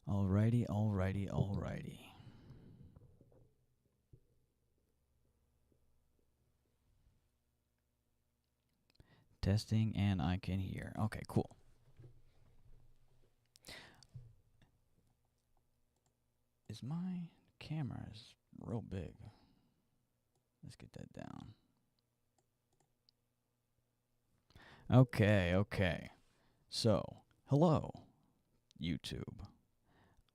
Alrighty. Alrighty. Testing and I can hear. Okay, cool. Is my camera is real big? Let's get that down. Okay. So, hello, YouTube.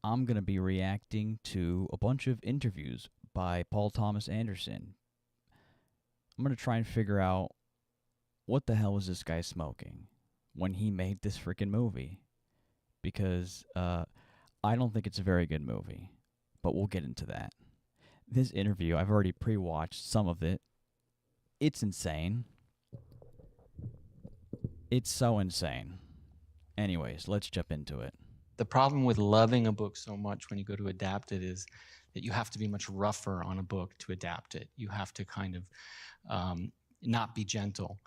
I'm going to be reacting to a bunch of interviews by Paul Thomas Anderson. I'm going to try and figure out what the hell was this guy smoking when he made this freaking movie. Because I don't think it's a very good movie, but we'll get into that. This interview, I've already pre-watched some of it. It's insane. It's so insane. Anyways, let's jump into it. The problem with loving a book so much when you go to adapt it is that you have to be much rougher on a book to adapt it. You have to kind of not be gentle.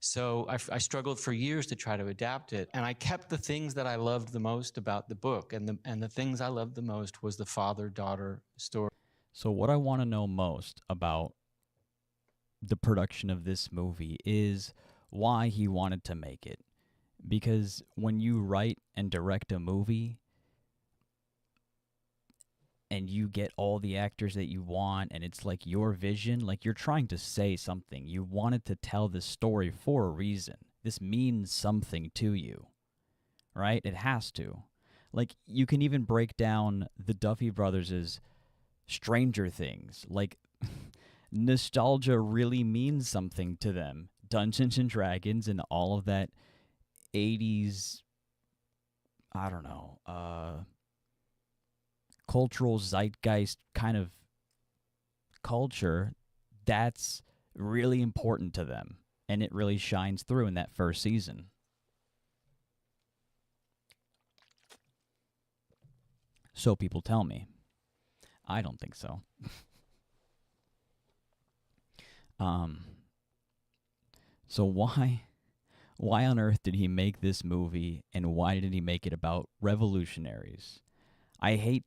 So I struggled for years to try to adapt it, and I kept the things that I loved the most about the book, and the things I loved the most was the father-daughter story. So what I want to know most about the production of this movie is why he wanted to make it. Because when you write and direct a movie and you get all the actors that you want and it's like your vision, like you're trying to say something. You wanted to tell this story for a reason. This means something to you, right? It has to. Like you can even break down the Duffy Brothers' Stranger Things. Like nostalgia really means something to them. Dungeons and Dragons and all of that 80s, I don't know, cultural zeitgeist kind of culture, that's really important to them. And it really shines through in that first season. So people tell me. I don't think so. So why on earth did he make this movie, and why did he make it about revolutionaries? I hate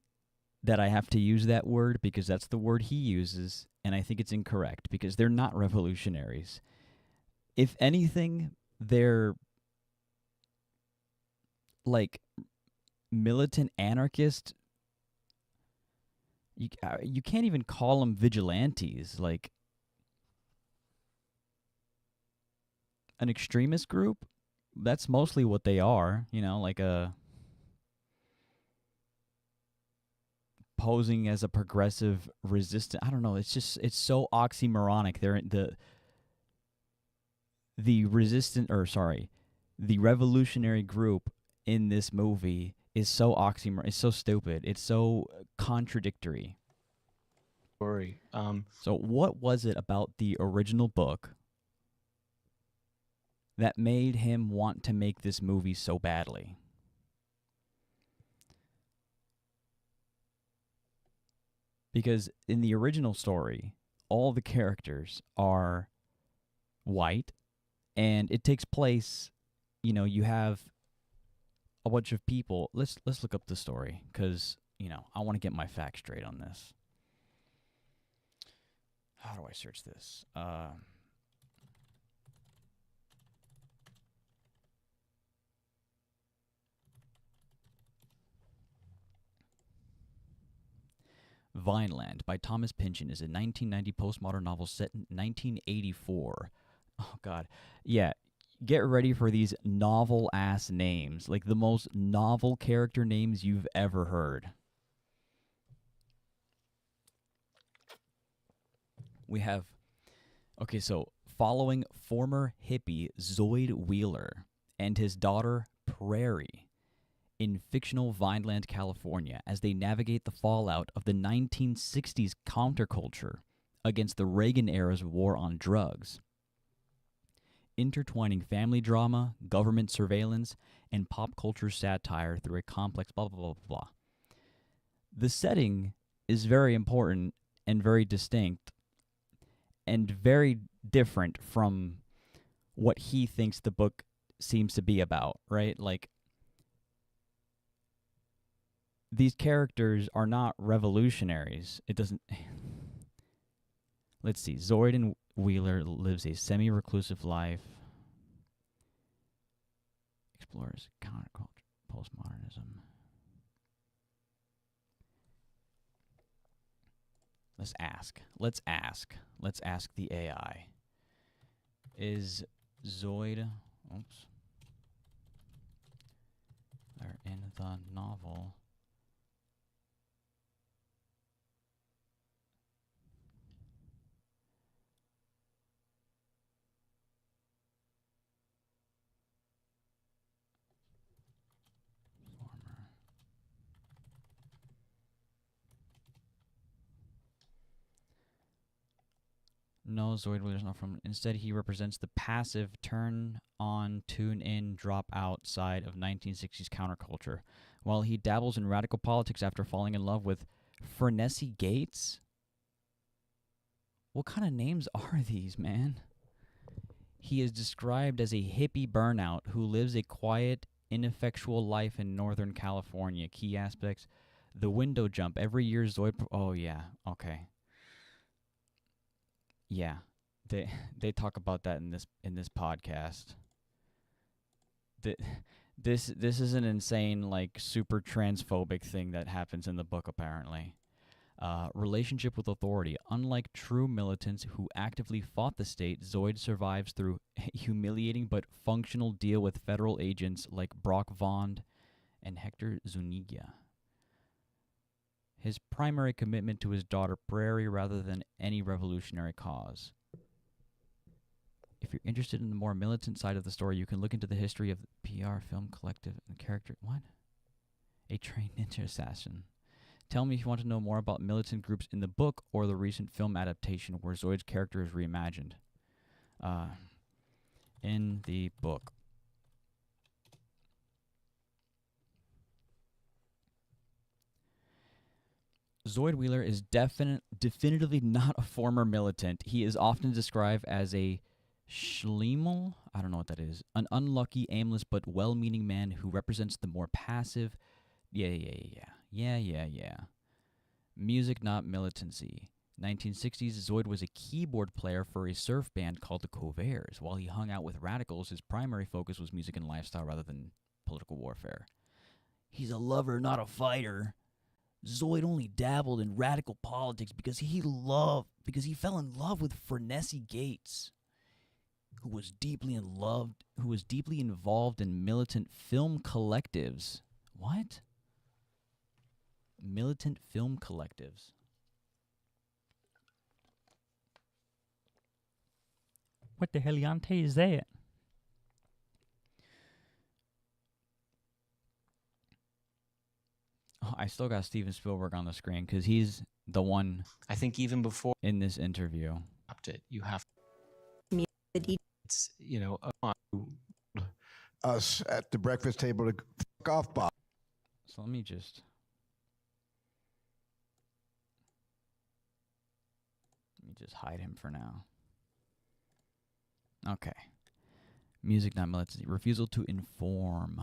that I have to use that word because that's the word he uses, and I think it's incorrect because they're not revolutionaries. If anything, they're like militant anarchist. You can't even call them vigilantes. Like an extremist group, that's mostly what they are, like a posing as a progressive resistant. I don't know, it's so oxymoronic. They're the resistant or sorry, the revolutionary group in this movie is so it's so stupid. It's so contradictory. So what was it about the original book that made him want to make this movie so badly? Because in the original story, all the characters are white, and it takes place, you have a bunch of people. Let's look up the story because, I want to get my facts straight on this. How do I search this? Vineland by Thomas Pynchon is a 1990 postmodern novel set in 1984. Oh, God. Yeah, get ready for these novel-ass names. Like the most novel character names you've ever heard. We have... Okay, so following former hippie Zoid Wheeler and his daughter Prairie in fictional Vineland, California, as they navigate the fallout of the 1960s counterculture against the Reagan-era's war on drugs. Intertwining family drama, government surveillance, and pop culture satire through a complex blah, blah, blah, blah, blah. The setting is very important and very distinct, and very different from what he thinks the book seems to be about, right? Like, these characters are not revolutionaries. It doesn't. Let's see. Zoid and Wheeler lives a semi-reclusive life. Explores counterculture, postmodernism. Let's ask. Let's ask the AI. Is Zoid... Oops. They're in the novel. Former. No, Zoid Wheeler's not from... Instead, he represents the passive, turn-on, tune-in, drop-out side of 1960s counterculture. While he dabbles in radical politics after falling in love with Fernesi Gates? What kind of names are these, man? He is described as a hippie burnout who lives a quiet, ineffectual life in Northern California. Key aspects: the window jump. Every year, Zoid... Oh, yeah. Okay. Yeah, they talk about that in this podcast. This is an insane, like, super transphobic thing that happens in the book, apparently. Relationship with authority. Unlike true militants who actively fought the state, Zoid survives through a humiliating but functional deal with federal agents like Brock Vaughn and Hector Zuniga. His primary commitment to his daughter Prairie rather than any revolutionary cause. If you're interested in the more militant side of the story, you can look into the history of the PR Film Collective and character... What? A trained ninja assassin. Tell me if you want to know more about militant groups in the book or the recent film adaptation where Zoid's character is reimagined. In the book. Zoid Wheeler is definitively not a former militant. He is often described as a schlemel, I don't know what that is, an unlucky, aimless, but well-meaning man who represents the more passive... Yeah. Music, not militancy. 1960s, Zoid was a keyboard player for a surf band called the Covares. While he hung out with radicals, his primary focus was music and lifestyle rather than political warfare. He's a lover, not a fighter. Zoid only dabbled in radical politics because he fell in love with Fernesi Gates, who was deeply involved in militant film collectives. What? Militant film collectives. What the heliante is that? Oh, I still got Steven Spielberg on the screen because he's the one I think even before in this interview. you have it's, us at the breakfast table to fuck off, Bob. So let me just hide him for now. Okay. Music, not militancy. Refusal to inform.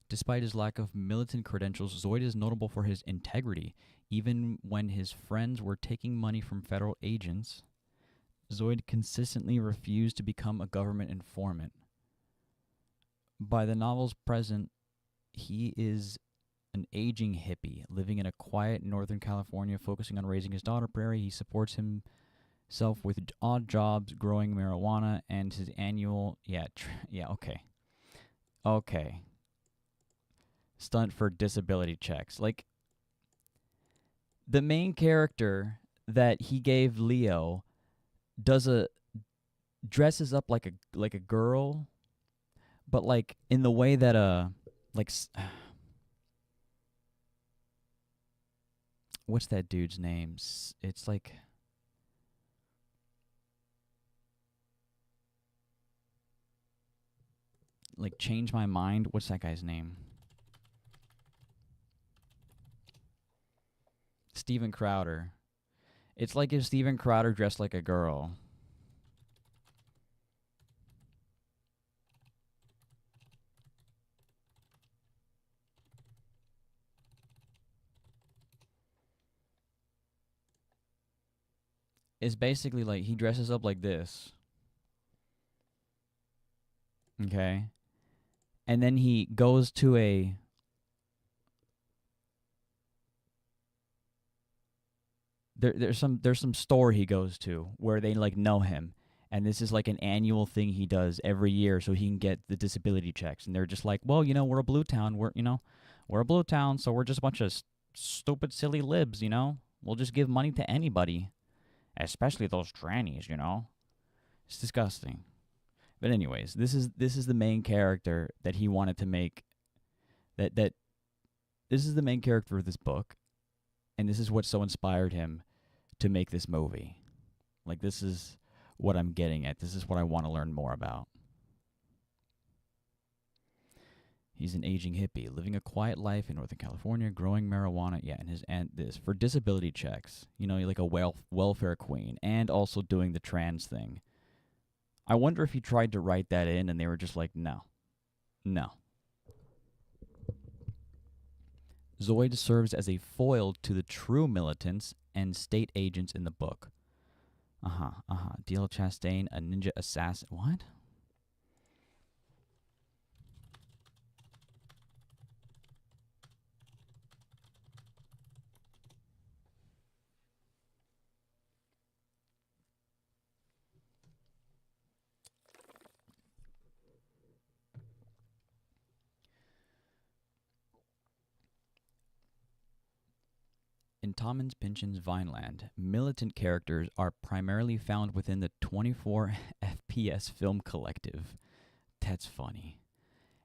Despite his lack of militant credentials, Zoid is notable for his integrity. Even when his friends were taking money from federal agents, Zoid consistently refused to become a government informant. By the novel's present, he is an aging hippie living in a quiet Northern California, focusing on raising his daughter Prairie. He supports himself with odd jobs, growing marijuana, and his annual okay. Stunt for disability checks. Like, the main character that he gave Leo dresses up like a girl, but like in the way that what's that dude's name? It's like Change My Mind. What's that guy's name? Steven Crowder. It's like if Steven Crowder dressed like a girl. is basically like he dresses up like this. Okay? And then he goes to there's some store he goes to where they like know him, and this is like an annual thing he does every year so he can get the disability checks. And they're just like, well, we're a blue town, we're a blue town, so we're just a bunch of stupid silly libs, we'll just give money to anybody, especially those trannies. It's disgusting. But anyways, this is the main character that he wanted to make. That this is the main character of this book, and this is what so inspired him to make this movie. Like, this is what I'm getting at. This is what I want to learn more about. He's an aging hippie, living a quiet life in Northern California, growing marijuana. Yeah, and this for disability checks. Like a welfare queen, and also doing the trans thing. I wonder if he tried to write that in, and they were just like, no. Zoid serves as a foil to the true militants and state agents in the book. D.L. Chastain, a ninja assassin. What? In Tommins Pynchon's Vineland, militant characters are primarily found within the 24 FPS film collective. That's funny.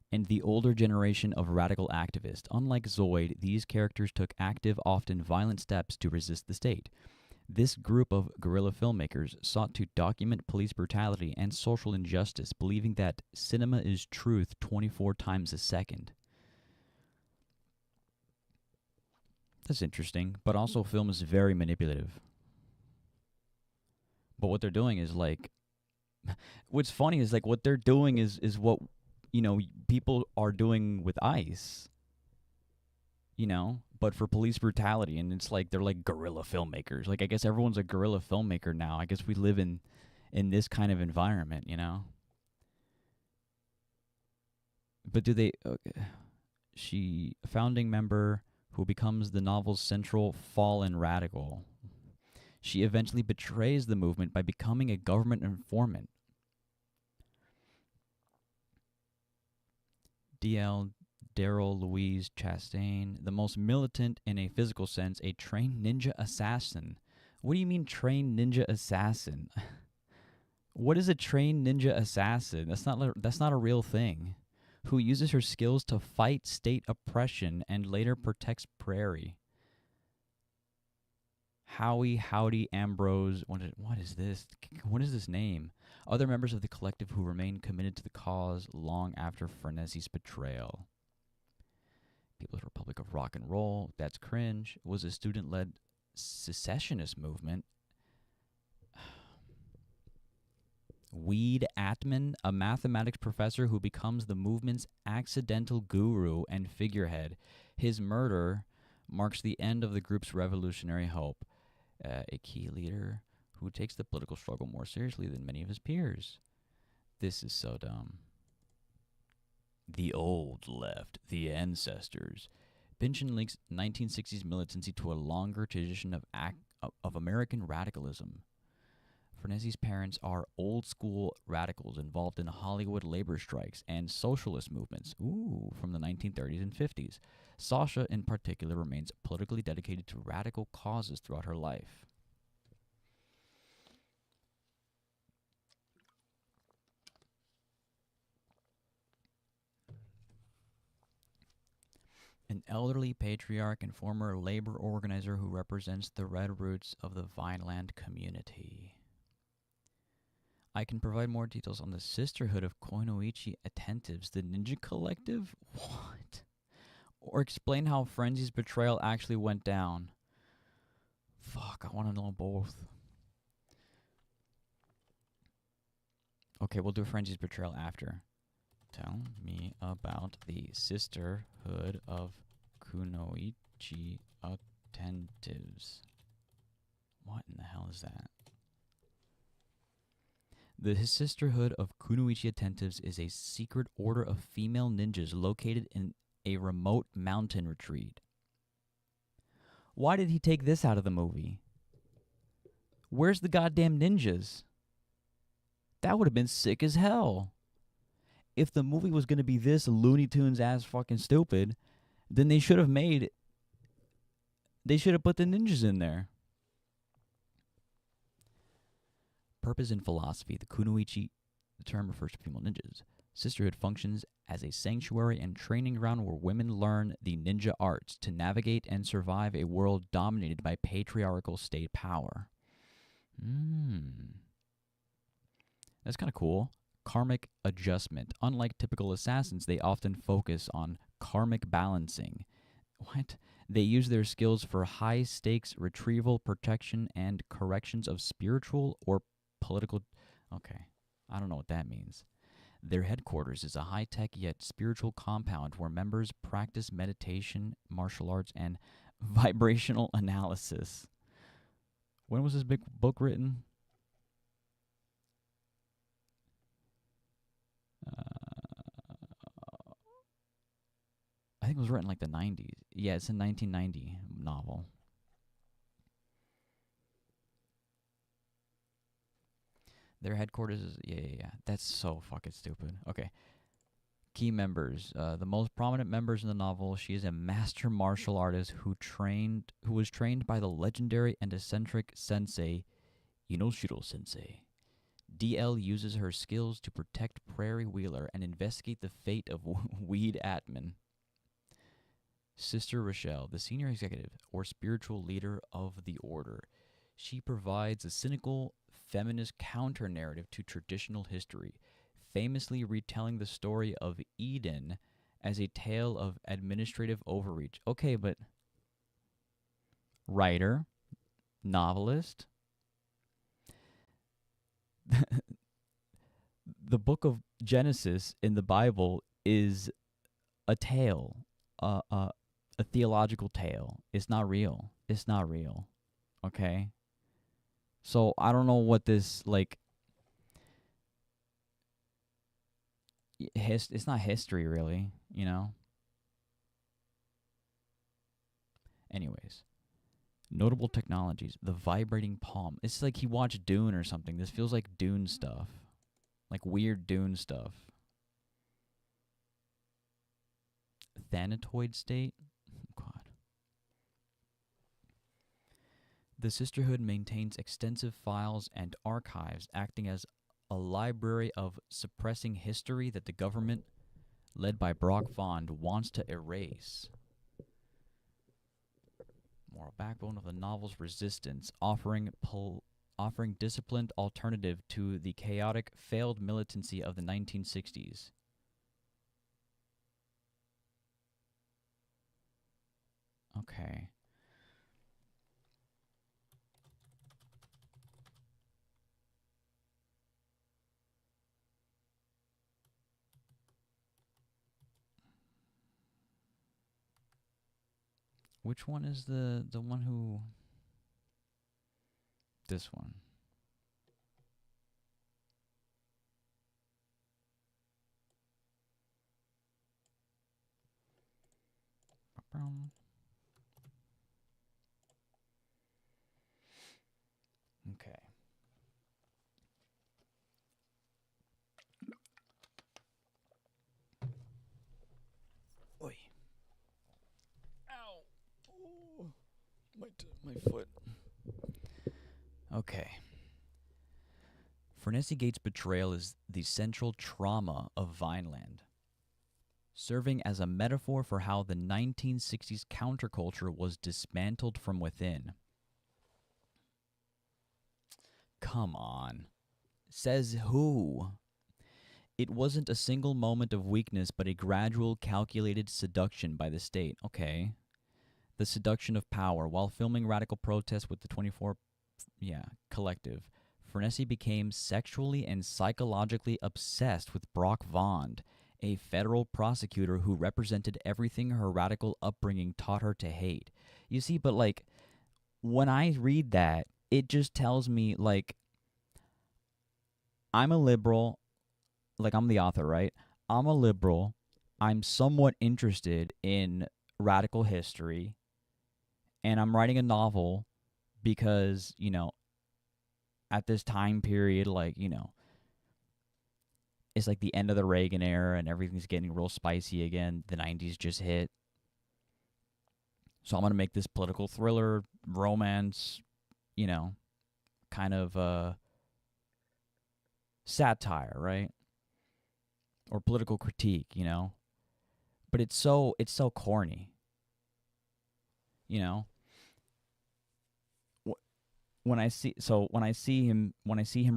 And the older generation of radical activists. Unlike Zoid, these characters took active, often violent steps to resist the state. This group of guerrilla filmmakers sought to document police brutality and social injustice, believing that cinema is truth 24 times a second. That's interesting, but also film is very manipulative. But what they're doing is like, what's funny is like what they're doing is what, people are doing with ICE, but for police brutality. And it's like, they're like guerrilla filmmakers. Like, I guess everyone's a guerrilla filmmaker now. I guess we live in this kind of environment, But do they, she, a founding member who becomes the novel's central fallen radical. She eventually betrays the movement by becoming a government informant. D.L. Daryl Louise Chastain, the most militant in a physical sense, a trained ninja assassin. What do you mean trained ninja assassin? What is a trained ninja assassin? That's not a real thing. Who uses her skills to fight state oppression and later protects Prairie. Howdy Ambrose. What is this? What is this name? Other members of the collective who remain committed to the cause long after Frenese's betrayal. People's Republic of Rock and Roll, that's cringe, was a student-led secessionist movement. Weed Atman, a mathematics professor who becomes the movement's accidental guru and figurehead. His murder marks the end of the group's revolutionary hope. A key leader who takes the political struggle more seriously than many of his peers. This is so dumb. The old left, the ancestors. Pynchon links 1960s militancy to a longer tradition of American radicalism. Frenese's parents are old-school radicals involved in Hollywood labor strikes and socialist movements, from the 1930s and 50s. Sasha, in particular, remains politically dedicated to radical causes throughout her life. An elderly patriarch and former labor organizer who represents the red roots of the Vineland community. I can provide more details on the Sisterhood of Kunoichi Attentives, the ninja collective? What? Or explain how Frenzy's betrayal actually went down. Fuck, I want to know both. Okay, we'll do Frenzy's betrayal after. Tell me about the Sisterhood of Kunoichi Attentives. What in the hell is that? The Sisterhood of Kunoichi Attentives is a secret order of female ninjas located in a remote mountain retreat. Why did he take this out of the movie? Where's the goddamn ninjas? That would have been sick as hell. If the movie was going to be this Looney Tunes ass fucking stupid, then they should have put the ninjas in there. Purpose in philosophy. The Kunoichi, the term refers to female ninjas. Sisterhood functions as a sanctuary and training ground where women learn the ninja arts to navigate and survive a world dominated by patriarchal state power. That's kind of cool. Karmic adjustment. Unlike typical assassins, they often focus on karmic balancing. What? They use their skills for high-stakes retrieval, protection, and corrections of spiritual or political... Okay, I don't know what that means. Their headquarters is a high-tech yet spiritual compound where members practice meditation, martial arts, and vibrational analysis. When was this big book written? I think it was written like the 90s. Yeah, it's a 1990 novel. Their headquarters is... Yeah. That's so fucking stupid. Okay. Key members. The most prominent members in the novel, she is a master martial artist who was trained by the legendary and eccentric sensei, Inoshiro Sensei. DL uses her skills to protect Prairie Wheeler and investigate the fate of Weed Atman. Sister Rochelle, the senior executive or spiritual leader of the order. She provides a cynical, feminist counter-narrative to traditional history, famously retelling the story of Eden as a tale of administrative overreach. Okay, but writer, novelist. The book of Genesis in the Bible is a tale, a theological tale. It's not real. It's not real. Okay? So I don't know what this, like, it's not history, really, you know? Anyways. Notable technologies. The vibrating palm. It's like he watched Dune or something. This feels like Dune stuff. Like weird Dune stuff. Thanatoid state? Oh, God. The Sisterhood maintains extensive files and archives, acting as a library of suppressing history that the government, led by Brock Vaughn, wants to erase. Moral backbone of the novel's resistance, offering disciplined alternative to the chaotic, failed militancy of the 1960s. Okay. Which one is the one who... This one. Okay. Oi. Ow. Oh, my foot. Okay. Furnessy Gates' betrayal is the central trauma of Vineland, serving as a metaphor for how the 1960s counterculture was dismantled from within. Come on. Says who? It wasn't a single moment of weakness, but a gradual, calculated seduction by the state. Okay. The seduction of power. While filming radical protests with the 24 Collective, Furnessy became sexually and psychologically obsessed with Brock Vaughn, a federal prosecutor who represented everything her radical upbringing taught her to hate. You see, but like, when I read that, it just tells me, like, I'm a liberal, like I'm the author, right? I'm a liberal. I'm somewhat interested in radical history, and I'm writing a novel because, at this time period, like, it's like the end of the Reagan era and everything's getting real spicy again. The 90s just hit. So I'm going to make this political thriller, romance, kind of satire, right? Or political critique. But it's so corny, you know. When I see him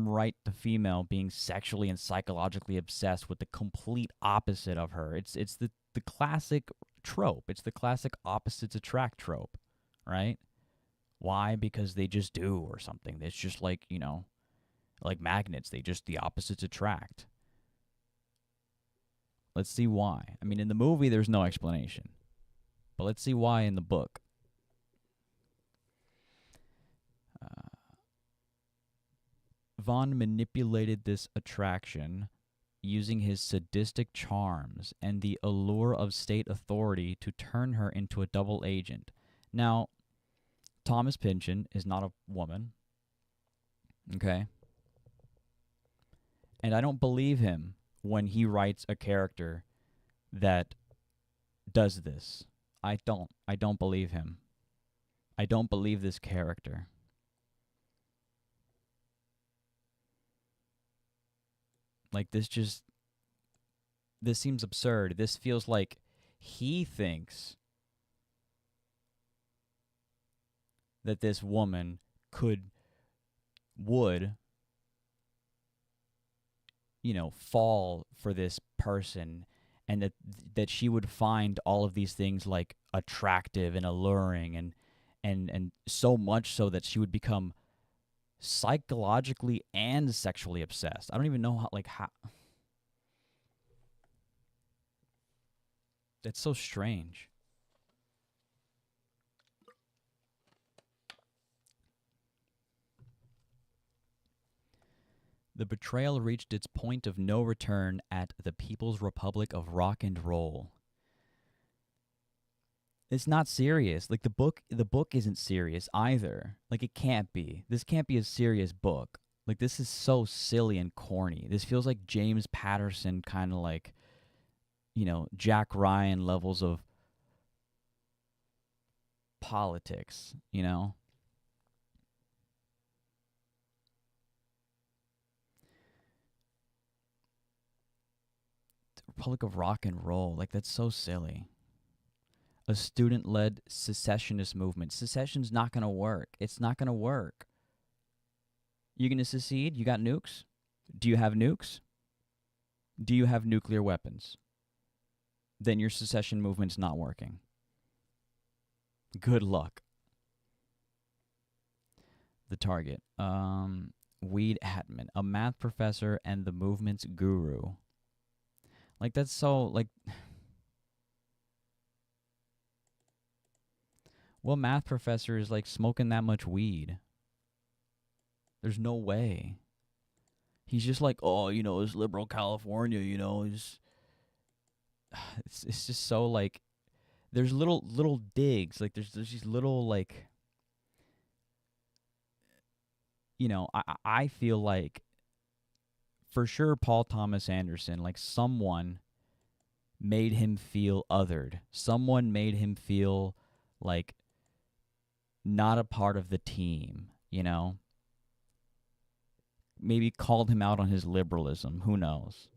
write the female being sexually and psychologically obsessed with the complete opposite of her, it's the classic trope. It's the classic opposites attract trope, right? Why? Because they just do or something. It's just like magnets. The opposites attract. Let's see why. I mean, in the movie, there's no explanation, but let's see why in the book. Vaughn manipulated this attraction using his sadistic charms and the allure of state authority to turn her into a double agent. Now, Thomas Pynchon is not a woman, okay? And I don't believe him when he writes a character that does this. I don't believe him. I don't believe this character. Like, this seems absurd. This feels like he thinks that this woman would, fall for this person, and that she would find all of these things like attractive and alluring, and so much so that she would become psychologically and sexually obsessed. I don't even know how. That's so strange. The betrayal reached its point of no return at the People's Republic of Rock and Roll. It's not serious. Like, the book isn't serious either. Like, it can't be. This can't be a serious book. Like, this is so silly and corny. This feels like James Patterson, kind of like, Jack Ryan levels of politics, The Republic of Rock and Roll. Like, that's so silly. A student-led secessionist movement. Secession's not going to work. It's not going to work. You going to secede? You got nukes? Do you have nukes? Do you have nuclear weapons? Then your secession movement's not working. Good luck. The target. Weed Atman, a math professor and the movement's guru. Like, that's so, like... What math professor is, like, smoking that much weed? There's no way. He's just like, oh, it's liberal California, it's just so, like, there's little digs, like, there's these little, like, I feel like, for sure, Paul Thomas Anderson, like, someone made him feel othered. Someone made him feel like not a part of the team, Maybe called him out on his liberalism. Who knows?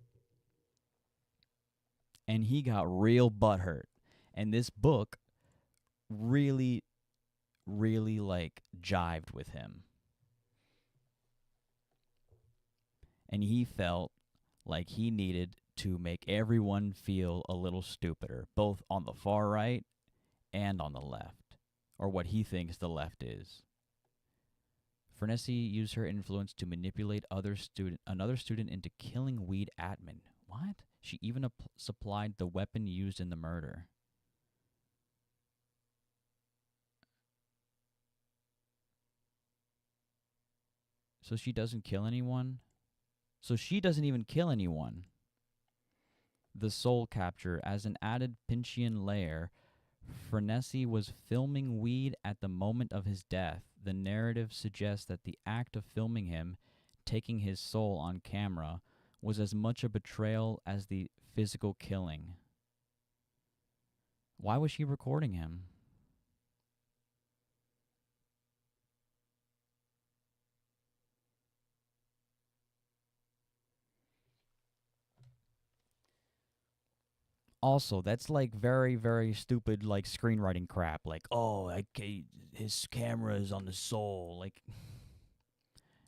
And he got real butthurt. And this book really, really, like, jived with him. And he felt like he needed to make everyone feel a little stupider, both on the far right and on the left, or what he thinks the left is. Furnessy used her influence to manipulate another student into killing Weed Atman. What? She even supplied the weapon used in the murder. So she doesn't kill anyone? So she doesn't even kill anyone. The soul capture. As an added Pynchon layer, Furnessy was filming Weed at the moment of his death. The narrative suggests that the act of filming him, taking his soul on camera, was as much a betrayal as the physical killing. Why was she recording him? Also, that's like very, very stupid, like screenwriting crap. Like, oh, his camera is on the soul. Like,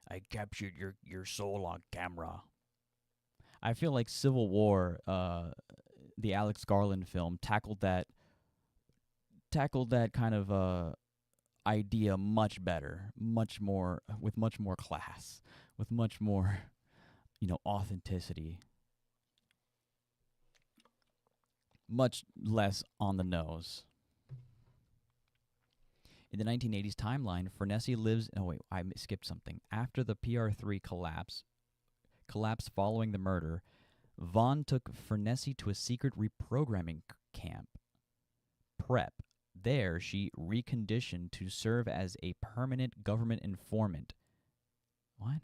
I captured your soul on camera. I feel like Civil War, the Alex Garland film, tackled that kind of idea much better, much more with much more class, with much more, authenticity. Much less on the nose. In the 1980s timeline, Furnessy lives... Oh, wait, I skipped something. After the PR3 collapse following the murder, Vaughn took Furnessy to a secret reprogramming camp, PrEP. There, she reconditioned to serve as a permanent government informant. What?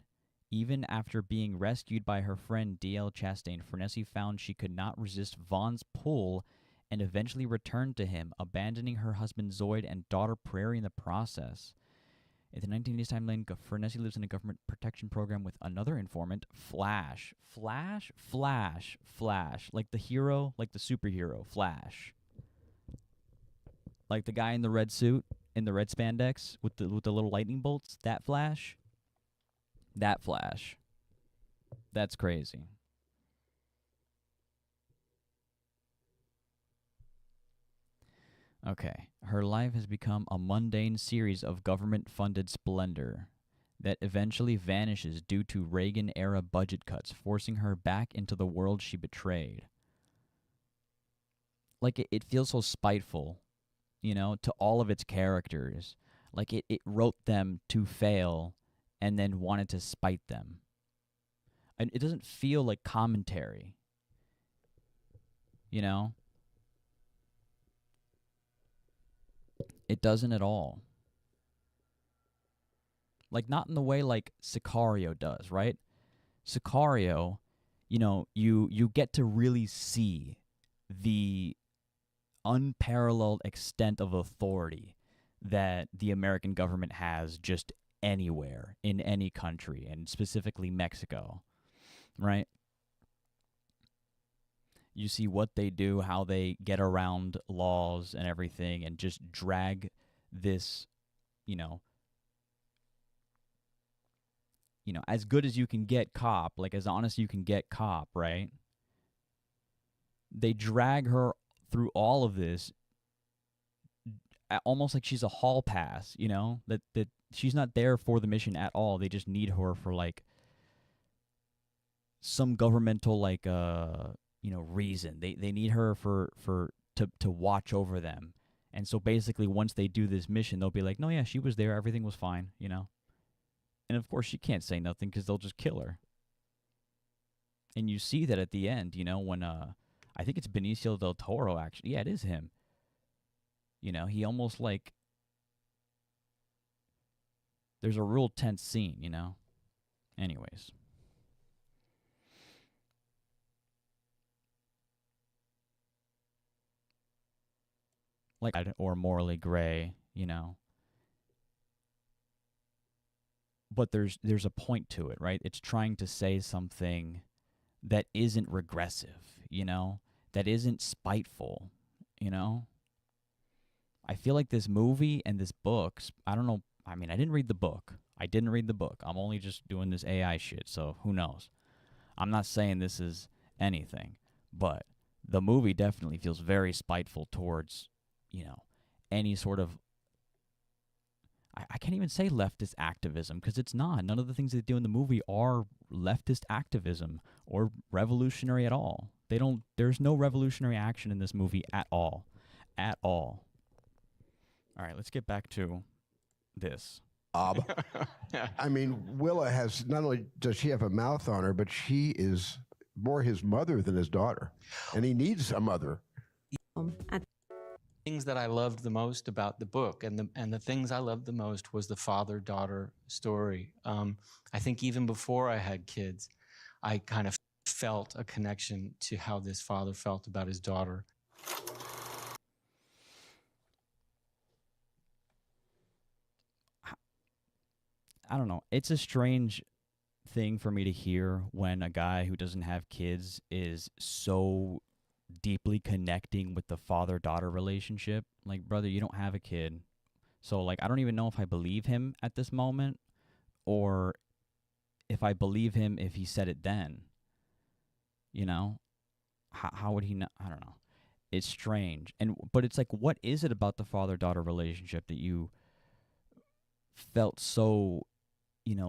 Even after being rescued by her friend D.L. Chastain, Furnessy found she could not resist Vaughn's pull and eventually returned to him, abandoning her husband Zoid and daughter Prairie in the process. In the 1980s timeline, Furnessy lives in a government protection program with another informant, Flash. Flash? Like the hero, like the superhero, Flash. Like the guy in the red suit, in the red spandex, with the little lightning bolts, that Flash? That Flash. That's crazy. Okay. Her life has become a mundane series of government-funded splendor that eventually vanishes due to Reagan-era budget cuts, forcing her back into the world she betrayed. Like, it feels so spiteful, to all of its characters. Like, it wrote them to fail and then wanted to spite them. And it doesn't feel like commentary. It doesn't at all. Like, not in the way like Sicario does, right? Sicario, you get to really see the unparalleled extent of authority that the American government has just anywhere in any country, and specifically Mexico, right? You see what they do, how they get around laws and everything, and just drag this, as good as you can get cop, like as honest as you can get cop, right? They drag her through all of this almost like she's a hall pass, that she's not there for the mission at all. They just need her for like some governmental reason. They need her to watch over them. And so basically once they do this mission, they'll be like, "No, yeah, she was there. Everything was fine," And of course she can't say nothing cuz they'll just kill her. And you see that at the end, when I think it's Benicio del Toro actually. Yeah, it is him. He almost like... There's a real tense scene, Anyways. Like, or morally gray, But there's a point to it, right? It's trying to say something that isn't regressive, That isn't spiteful, I feel like this movie and this book, I don't know, I mean, I didn't read the book. I'm only just doing this AI shit, so who knows? I'm not saying this is anything, but the movie definitely feels very spiteful towards, any sort of... I can't even say leftist activism, because it's not. None of the things they do in the movie are leftist activism or revolutionary at all. There's no revolutionary action in this movie at all. At all. All right, let's get back to this. Bob. I mean, Willa has not only does she have a mouth on her, but she is more his mother than his daughter, and he needs a mother. At Things that I loved the most about the book, and the things I loved the most was the father-daughter story. I think even before I had kids, I kind of felt a connection to how this father felt about his daughter. I don't know. It's a strange thing for me to hear when a guy who doesn't have kids is so deeply connecting with the father-daughter relationship. Like, brother, you don't have a kid. So, like, I don't even know if I believe him at this moment or if I believe him if he said it then. You know? How would he know? I don't know. It's strange. But it's like, what is it about the father-daughter relationship that you felt so,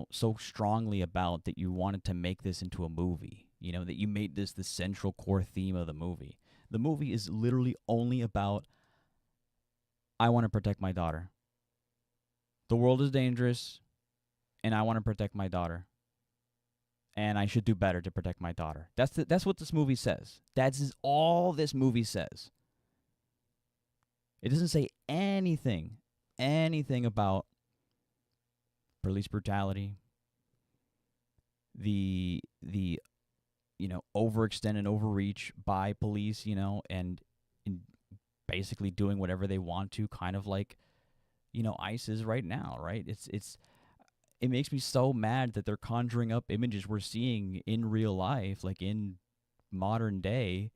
so strongly about that you wanted to make this into a movie? That you made this the central core theme of the movie. The movie is literally only about, I want to protect my daughter. The world is dangerous, and I want to protect my daughter. And I should do better to protect my daughter. That's what this movie says. That's all this movie says. It doesn't say anything about police brutality, the overextend and overreach by police, and basically doing whatever they want to, kind of like, ICE is right now, right? It makes me so mad that they're conjuring up images we're seeing in real life, like in modern day.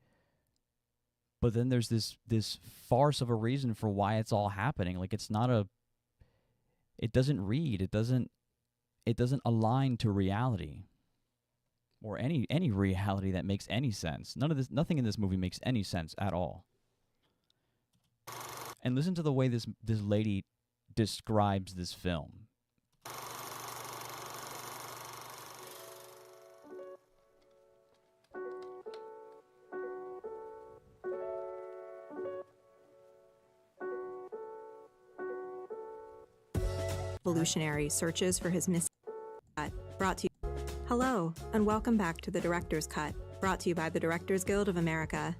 But then there's this farce of a reason for why it's all happening. Like, it doesn't read, it doesn't align to reality. Or any reality that makes any sense. Nothing in this movie makes any sense at all. And listen to the way this lady describes this film. Revolutionary searches for his missing cut, brought to you. Hello, and welcome back to The Director's Cut, brought to you by the Directors Guild of America.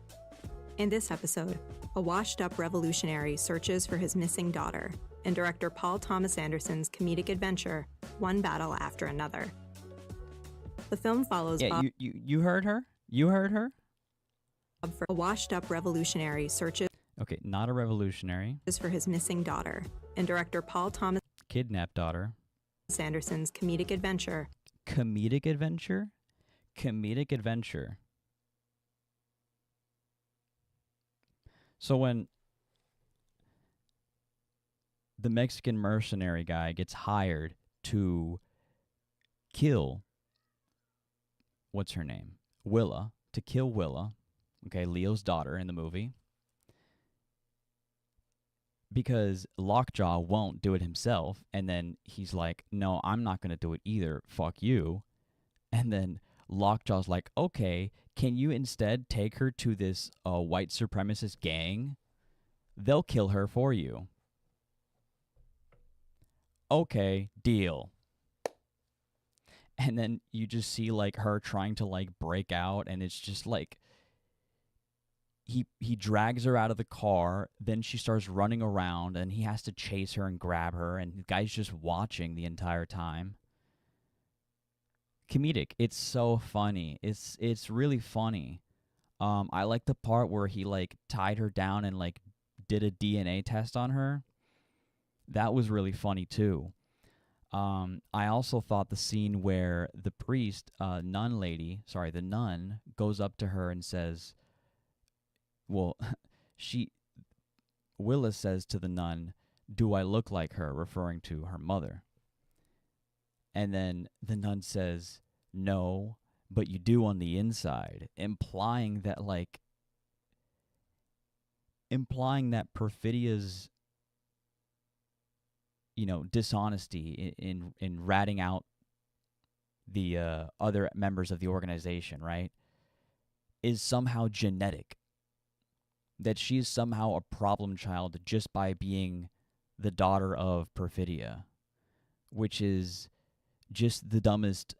In this episode, a washed-up revolutionary searches for his missing daughter in director Paul Thomas Anderson's comedic adventure, One Battle After Another. The film follows Bob. You heard her? You heard her? For a washed-up revolutionary searches Okay, not a revolutionary. for his missing daughter in director Paul Thomas Kidnapped daughter. Anderson's comedic adventure. Comedic adventure? Comedic adventure. So when the Mexican mercenary guy gets hired to kill, what's her name? Willa, to kill Willa, okay, Leo's daughter in the movie, because Lockjaw won't do it himself, and then he's like, no, I'm not going to do it either, fuck you. And then Lockjaw's like, okay, can you instead take her to this white supremacist gang? They'll kill her for you. Okay, deal. And then you just see like her trying to like break out, and it's just like he drags her out of the car, then she starts running around and he has to chase her and grab her, and the guy's just watching the entire time. Comedic. It's so funny. It's really funny. I like the part where he like tied her down and like did a DNA test on her. That was really funny too. I also thought the scene where the priest, the nun goes up to her and says, well, Willis says to the nun, do I look like her, referring to her mother. And then the nun says, no, but you do on the inside, implying that Perfidia's, dishonesty in ratting out the other members of the organization, right, is somehow genetic. That she is somehow a problem child just by being the daughter of Perfidia. which is just the dumbest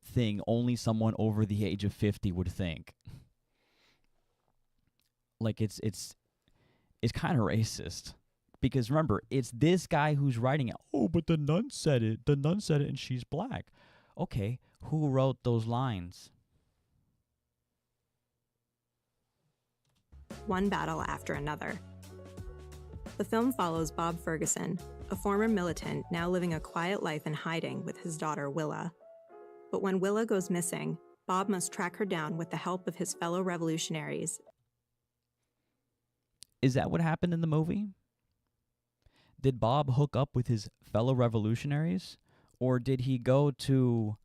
thing only someone over the age of 50 would think. Like it's kind of racist. Because remember, it's this guy who's writing it. Oh, but the nun said it. The nun said it and she's black. Okay, who wrote those lines? One battle after another. The film follows Bob Ferguson, a former militant now living a quiet life in hiding with his daughter Willa. But when Willa goes missing, Bob must track her down with the help of his fellow revolutionaries. Is that what happened in the movie? Did Bob hook up with his fellow revolutionaries? Or did he go to,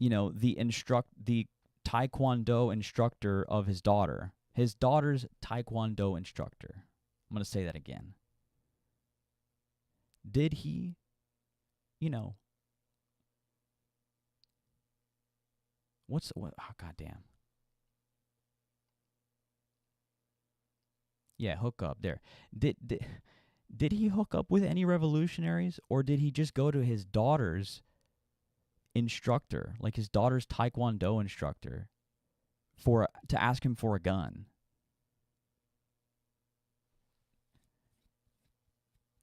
the Taekwondo instructor of his daughter? His daughter's Taekwondo instructor. I'm going to say that again. Did he, oh, goddamn. Yeah, hook up there. Did he hook up with any revolutionaries, or did he just go to his daughter's instructor, like his daughter's Taekwondo instructor, to ask him for a gun?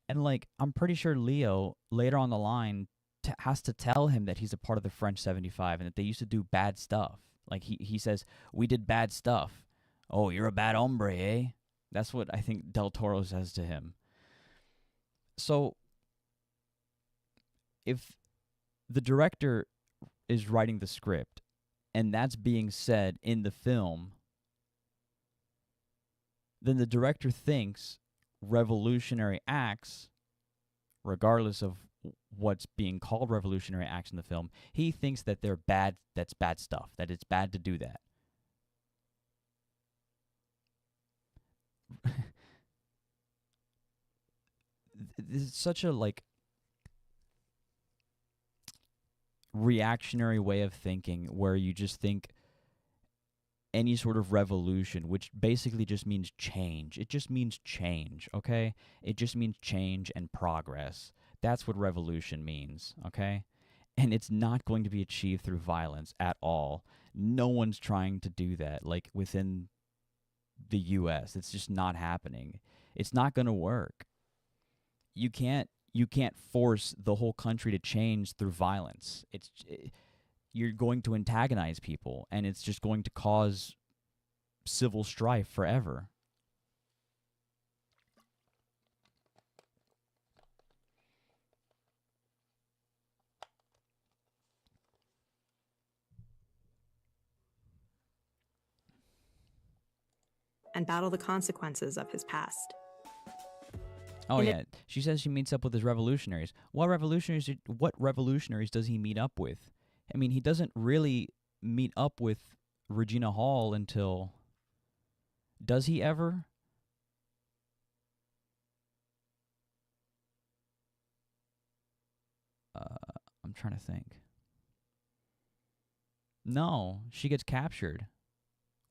And I'm pretty sure Leo later on the line has to tell him that he's a part of the French 75 and that they used to do bad stuff. Like he says, we did bad stuff. Oh, you're a bad hombre, eh? That's what I think Del Toro says to him. So, if the director is writing the script, and that's being said in the film, then the director thinks revolutionary acts, regardless of what's being called revolutionary acts in the film, he thinks that they're bad, that's bad stuff, that it's bad to do that. This is such a reactionary way of thinking, where you just think any sort of revolution, which basically just means change. It just means change, okay? It just means change and progress. That's what revolution means, okay? And it's not going to be achieved through violence at all. No one's trying to do that, within the U.S. It's just not happening. It's not going to work. You can't force the whole country to change through violence. You're going to antagonize people, and it's just going to cause civil strife forever. And battle the consequences of his past. Oh, yeah. She says she meets up with his revolutionaries. What revolutionaries does he meet up with? I mean, he doesn't really meet up with Regina Hall until... Does he ever? I'm trying to think. No, she gets captured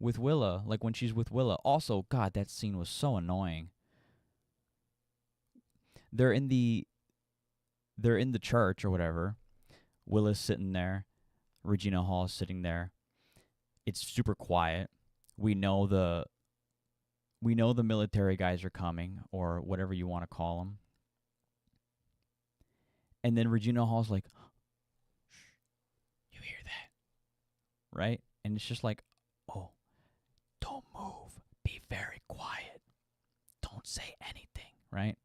with Willa, when she's with Willa. Also, God, that scene was so annoying. They're in the church or whatever. Willa's sitting there. Regina Hall's sitting there. It's super quiet. We know the military guys are coming, or whatever you want to call them. And then Regina Hall's like, "Shh, you hear that?" Right? And it's just like, "Oh, don't move. Be very quiet. Don't say anything," right?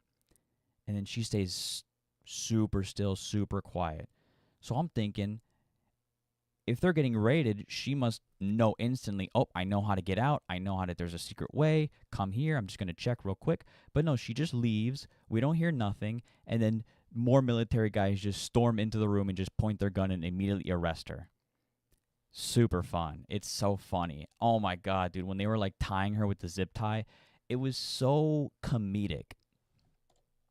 And then she stays super still, super quiet. So I'm thinking, if they're getting raided, she must know instantly, oh, I know how to get out. I know there's a secret way. Come here. I'm just going to check real quick. But no, she just leaves. We don't hear nothing. And then more military guys just storm into the room and just point their gun and immediately arrest her. Super fun. It's so funny. Oh my God, dude. When they were tying her with the zip tie, it was so comedic.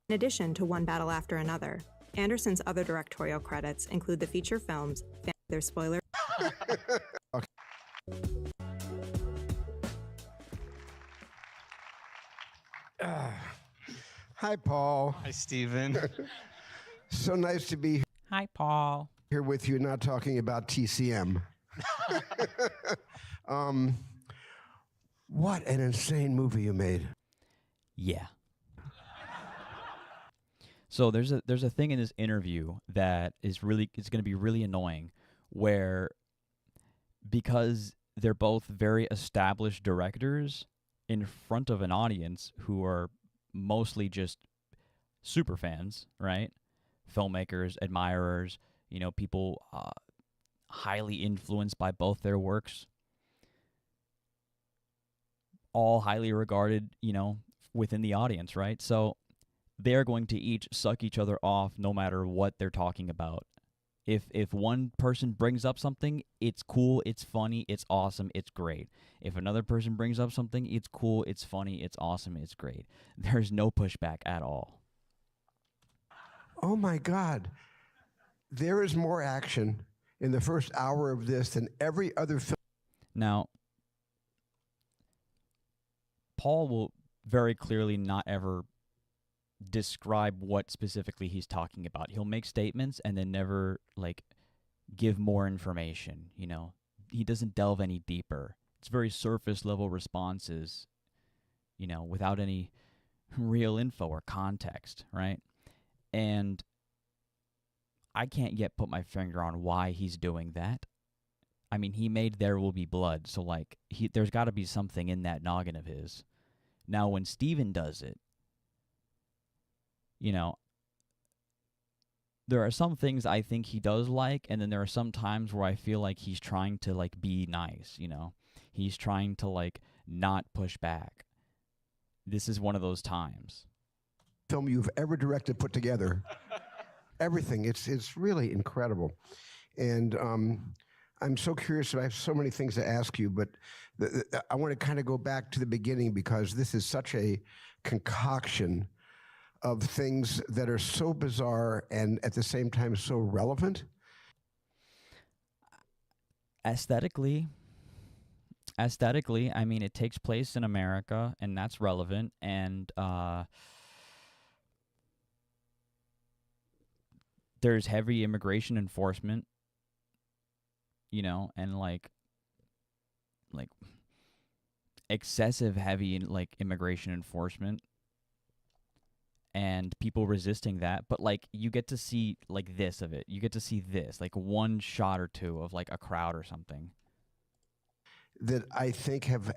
In addition to One Battle After Another, Anderson's other directorial credits include the feature films, their spoiler. Okay. Hi, Paul. Hi, Stephen. So nice to be Hi, Paul. here with you, not talking about TCM. What an insane movie you made. Yeah. So there's a thing in this interview that is going to be really annoying, where because they're both very established directors in front of an audience who are mostly just super fans, right? Filmmakers, admirers, people highly influenced by both their works, all highly regarded, within the audience, right? So they're going to each suck each other off no matter what they're talking about. If one person brings up something, it's cool, it's funny, it's awesome, it's great. If another person brings up something, it's cool, it's funny, it's awesome, it's great. There's no pushback at all. Oh my God. There is more action in the first hour of this than every other film. Now, Paul will very clearly not ever describe what specifically he's talking about. He'll make statements and then never give more information, He doesn't delve any deeper. It's very surface level responses, without any real info or context, right? And I can't yet put my finger on why he's doing that. I mean, he made There Will Be Blood, so there's got to be something in that noggin of his. Now, when Steven does it, there are some things I think he does like, and then there are some times where I feel like he's trying to be nice, He's trying to not push back. This is one of those times. Film you've ever directed, put together. Everything. It's really incredible. And I'm so curious. I have so many things to ask you, but I want to kind of go back to the beginning because this is such a concoction of things that are so bizarre and at the same time so relevant. Aesthetically, I mean, it takes place in America, and that's relevant, and there's heavy immigration enforcement, and excessive heavy immigration enforcement, and people resisting that. But you get to see this of it. You get to see this one shot or two of a crowd or something that I think have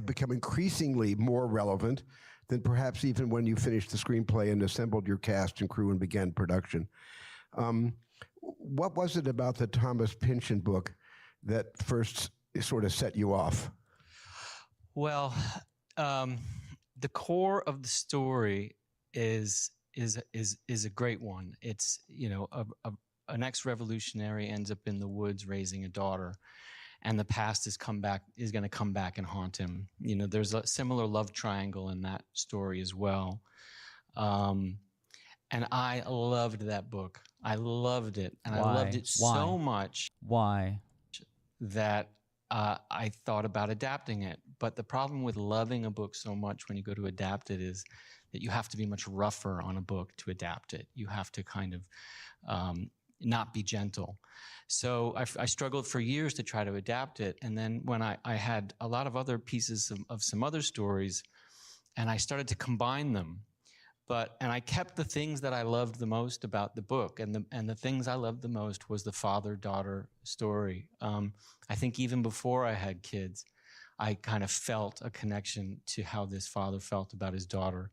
become increasingly more relevant than perhaps even when you finished the screenplay and assembled your cast and crew and began production. What was it about the Thomas Pynchon book that first sort of set you off? Well, the core of the story is a great one. It's an ex-revolutionary ends up in the woods raising a daughter, and the past is going to come back and haunt him. There's a similar love triangle in that story as well. And I loved that book. I loved it, and Why? I loved it Why? so much Why? that I thought about adapting it. But the problem with loving a book so much when you go to adapt it is that you have to be much rougher on a book to adapt it. You have to kind of not be gentle. So I struggled for years to try to adapt it. And then when I had a lot of other pieces of some other stories, and I started to combine them. And I kept the things that I loved the most about the book, and the things I loved the most was the father-daughter story. I think even before I had kids, I kind of felt a connection to how this father felt about his daughter.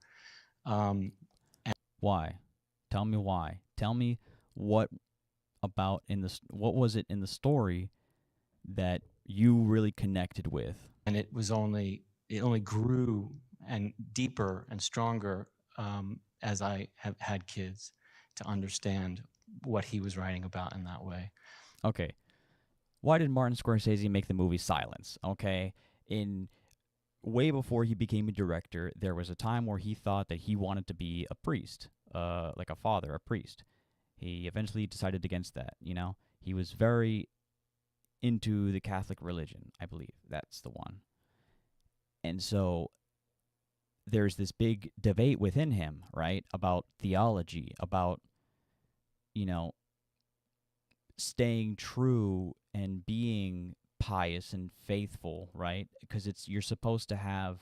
Why? Tell me why. Tell me what was it in the story that you really connected with? And it only grew and deeper and stronger as I have had kids to understand what he was writing about in that way. Okay. Why did Martin Scorsese make the movie Silence? Okay. Way before he became a director, there was a time where he thought that he wanted to be a priest, like a father, a priest. He eventually decided against that, He was very into the Catholic religion, I believe. That's the one. And so there's this big debate within him, right, about theology, about, you know, staying true and being pious and faithful, right? Because you're supposed to have,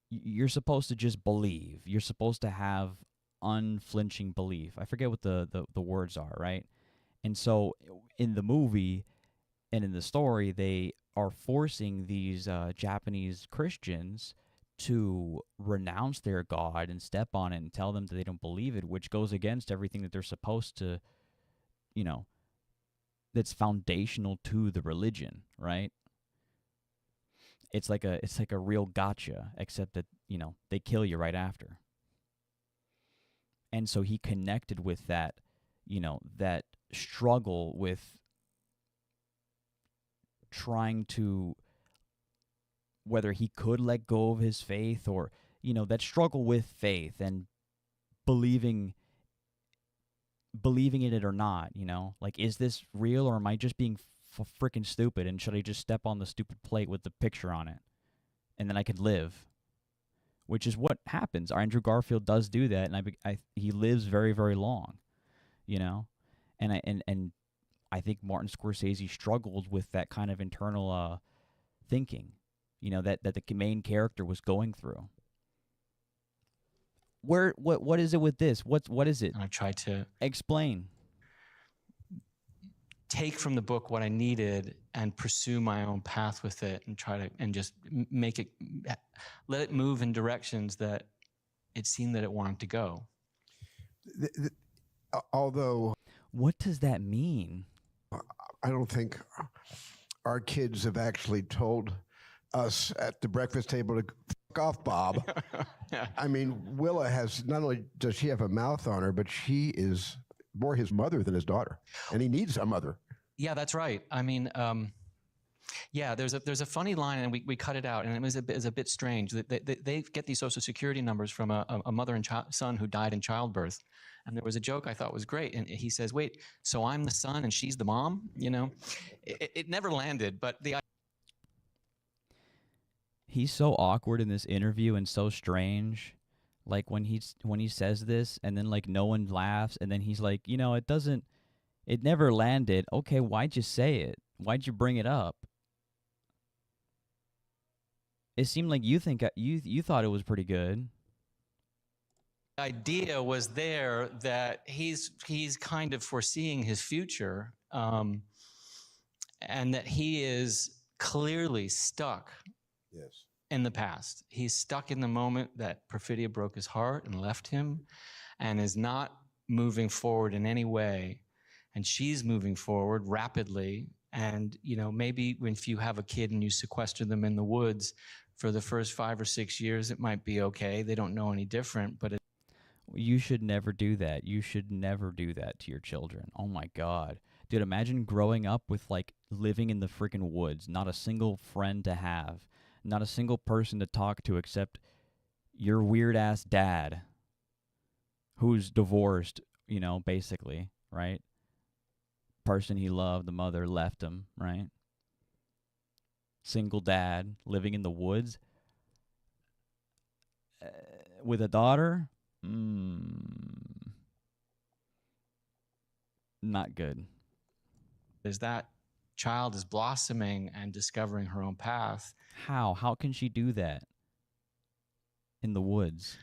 you're supposed to just believe. You're supposed to have unflinching belief. I forget what the words are, right? And so in the movie and in the story, they are forcing these Japanese Christians to renounce their God and step on it and tell them that they don't believe it, which goes against everything that they're supposed to, you know, that's foundational to the religion, right? It's like a real gotcha, except that, you know, they kill you right after. And so he connected with that, you know, that struggle with trying to, whether he could let go of his faith, or, you know, that struggle with faith and believing in it or not, you know, like, is this real, or am I just being freaking stupid, and should I just step on the stupid plate with the picture on it and then I could live? Which is what happens. Andrew Garfield does do that, and he lives very, very long, you know, and I think Martin Scorsese struggled with that kind of internal thinking, you know, that the main character was going through. What is it with this? What is it? And I tried to Explain. take from the book what I needed and pursue my own path with it, and try to, and just make it, let it move in directions that it seemed that it wanted to go. Although What does that mean? I don't think our kids have actually told us at the breakfast table to fuck off, Bob. I mean, Willa has, not only does she have a mouth on her, but she is more his mother than his daughter, and he needs a mother. Yeah, that's right. I mean, yeah, there's a funny line, and we cut it out, and it was a bit strange. They get these Social Security numbers from a mother and son who died in childbirth, and there was a joke I thought was great, and he says, "Wait, so I'm the son and she's the mom?" You know, it never landed, but He's so awkward in this interview and so strange. Like when he says this, and then like no one laughs, and then he's like, you know, it never landed. Okay, why'd you say it? Why'd you bring it up? It seemed like you thought it was pretty good. idea was there that he's kind of foreseeing his future, and that he is clearly stuck Yes. in the past. He's stuck in the moment that Perfidia broke his heart and left him, and is not moving forward in any way. And she's moving forward rapidly. And, you know, maybe if you have a kid and you sequester them in the woods for the first 5 or 6 years, it might be okay. They don't know any different, but You should never do that. You should never do that to your children. Oh my God. Dude, imagine growing up with like living in the freaking woods, not a single friend to have, not a single person to talk to except your weird ass dad who's divorced, you know, basically, right? Person he loved, the mother left him, right? Single dad living in the woods with a daughter. Not good. as that child is blossoming and discovering her own path, How can she do that in the woods?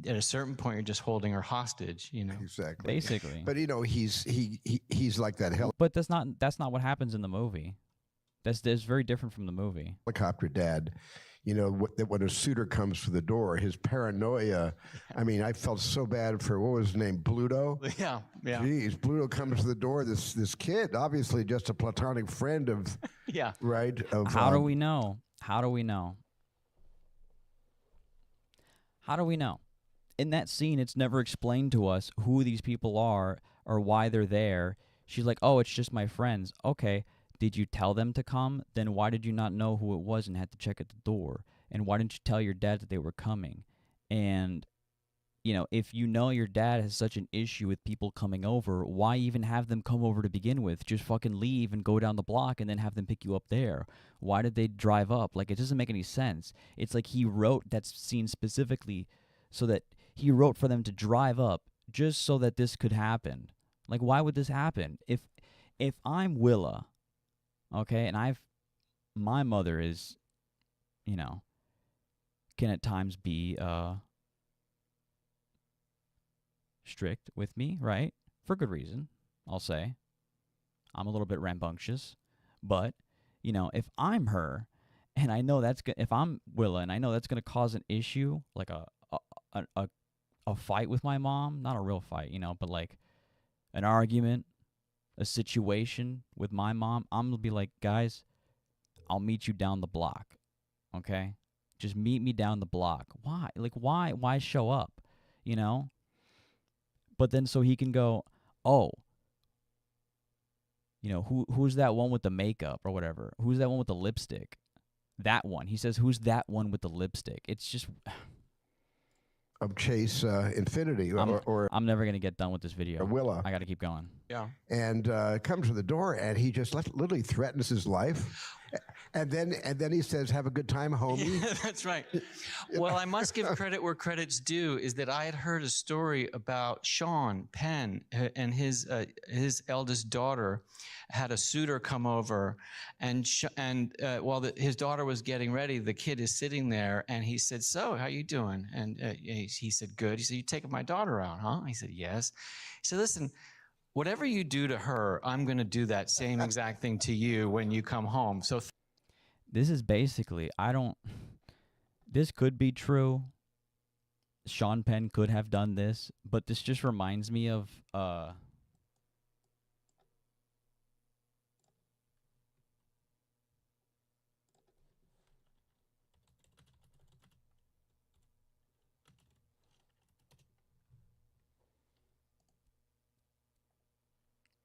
at a certain point, you're just holding her hostage, you know. Exactly. Basically. But you know, he's like that But that's not what happens in the movie. That's very different from the movie. helicopter dad. You know, that when a suitor comes to the door, his paranoia. I mean, I felt so bad for, what was his name, Bluto? Yeah, yeah, Jeez, Bluto comes to the door. This kid, obviously just a platonic friend of, yeah. right? Of, How do we know? How do we know? How do we know? In that scene, it's never explained to us who these people are or why they're there. She's like, oh, it's just my friends. Okay, did you tell them to come? Then why did you not know who it was and had to check at the door? And why didn't you tell your dad that they were coming? And you know, if you know your dad has such an issue with people coming over, why even have them come over to begin with? Just fucking leave and go down the block and then have them pick you up there. Why did they drive up? Like, it doesn't make any sense. It's like he wrote that scene specifically so that he wrote for them to drive up just so that this could happen. Like, why would this happen? If I'm Willa, okay, and my mother is, you know, can at times be strict with me, right? For good reason, I'll say. I'm a little bit rambunctious, but you know, if I'm her, and I know if I'm Willa, and I know that's gonna cause an issue, like a fight with my mom, not a real fight, you know, but like an argument, a situation with my mom, I'm gonna be like, guys, I'll meet you down the block, okay? Just meet me down the block. Why? Like, why show up, you know? But then so he can go, oh, you know, who's that one with the makeup or whatever? Who's that one with the lipstick? That one. He says, who's that one with the lipstick? It's just... Of Chase Infinity, or I'm never going to get done with this video. Or Willa. I got to keep going. Yeah. And comes to the door, and he just literally threatens his life. And then he says, "Have a good time, homie." Yeah, that's right. Well, I must give credit where credit's due. Is that I had heard a story about Sean Penn and his eldest daughter had a suitor come over, and while his daughter was getting ready, the kid is sitting there, and he said, "So, how you doing?" And he said, "Good." He said, "You taking my daughter out, huh?" He said, "Yes." He said, "Listen, whatever you do to her, I'm going to do that same exact thing to you when you come home." So this is basically, this could be true. Sean Penn could have done this, but this just reminds me of,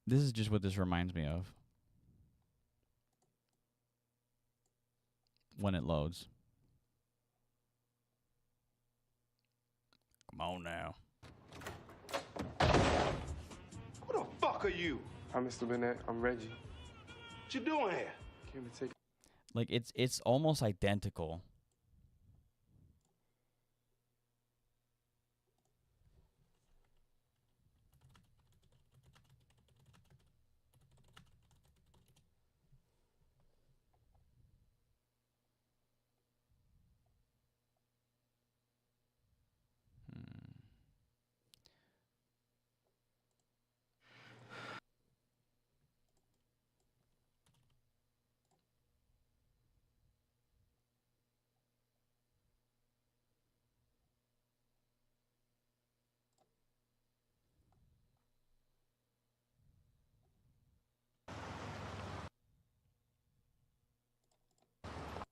this is just what this reminds me of. When it loads. Come on now. Who the fuck are you? I'm Mr. Bennett. I'm Reggie. What you doing here? Came to take. Like, it's almost identical.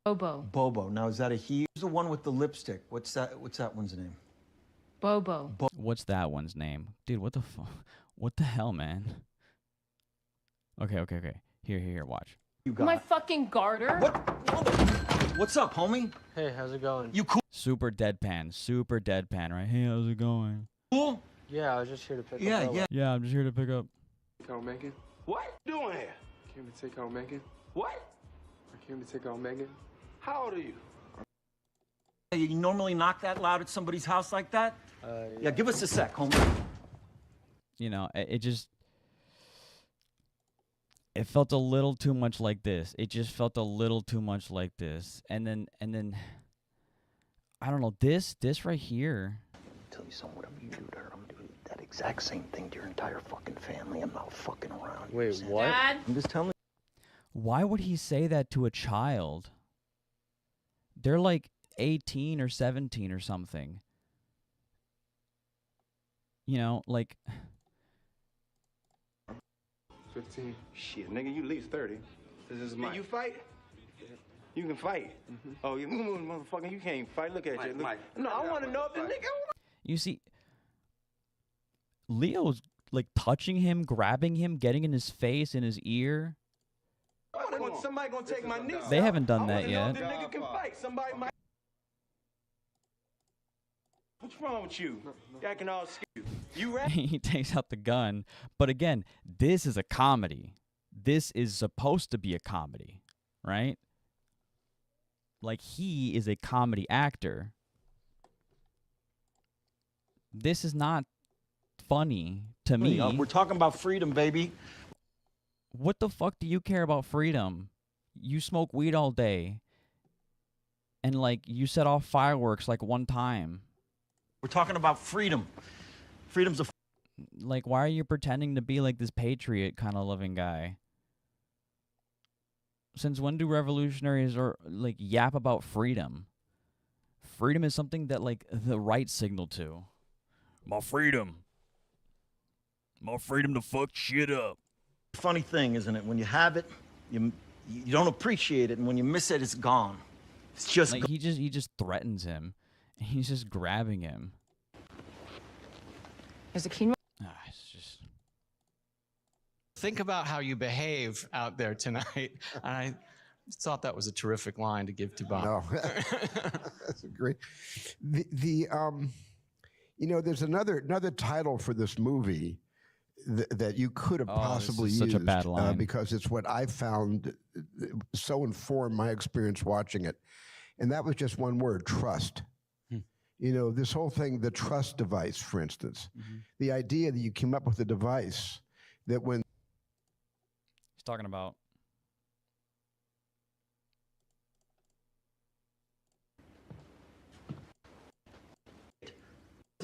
Bobo. Bobo. Now, is that a he? Who's the one with the lipstick? What's that one's name? Bobo. What's that one's name? Dude, what the what the hell, man? Okay. Here, watch. You got My fucking garter? What? What's up, homie? Hey, how's it going? You cool? Super deadpan, right? Hey, how's it going? Cool? Yeah, I was just here to pick up Yeah, Bella. yeah. Yeah, I'm just here to pick up. Take out Megan. What you doing here? Came to take out Megan. What? I came to take out Megan. How old are you? You normally knock that loud at somebody's house like that? Yeah, give us a sec, homie. You know, it just... It felt a little too much like this. It just felt a little too much like this. And then... I don't know, this right here... Tell you something, whatever you do to her, I'm gonna do that exact same thing to your entire fucking family. I'm not fucking around. You Wait, understand? what? Dad? I'm just telling Why would he say that to a child? They're like 18 or 17 or something. You know, like... 15. Shit, nigga, you at least 30. This is Mike. Can you fight? You can fight. Oh, you motherfucker, you can't fight. Look at you. Look. No, I want to know if the nigga. You see, Leo's like touching him, grabbing him, getting in his face, in his ear. I want somebody gonna take my niece. They haven't done I that wanna know yet. if the nigga can fight. Somebody might. What's wrong with you? You acting all scared. You rap? He takes out the gun. But again, this is a comedy. This is supposed to be a comedy, right? Like, he is a comedy actor. This is not funny to me. We're talking about freedom, baby. What the fuck do you care about freedom? You smoke weed all day. And, like, you set off fireworks, like, one time. We're talking about freedom. Freedom's a Like, why are you pretending to be, like, this patriot kind of loving guy? Since when do revolutionaries like yap about freedom? Freedom is something that, like, the right signal to. My freedom. My freedom to fuck shit up. funny thing, isn't it? When you have it, you don't appreciate it, and when you miss it, it's gone. It's just like he just threatens him. And he's just grabbing him. There's a quinoa. It's just Think about how you behave out there tonight. I thought that was a terrific line to give to Bob. No, that's a great. You know, there's another title for this movie that you could have possibly this is used. such a bad line. Because it's what I found so informed my experience watching it, and that was just one word: trust. You know, this whole thing, the trust device, for instance, the idea that you came up with a device that when he's talking about.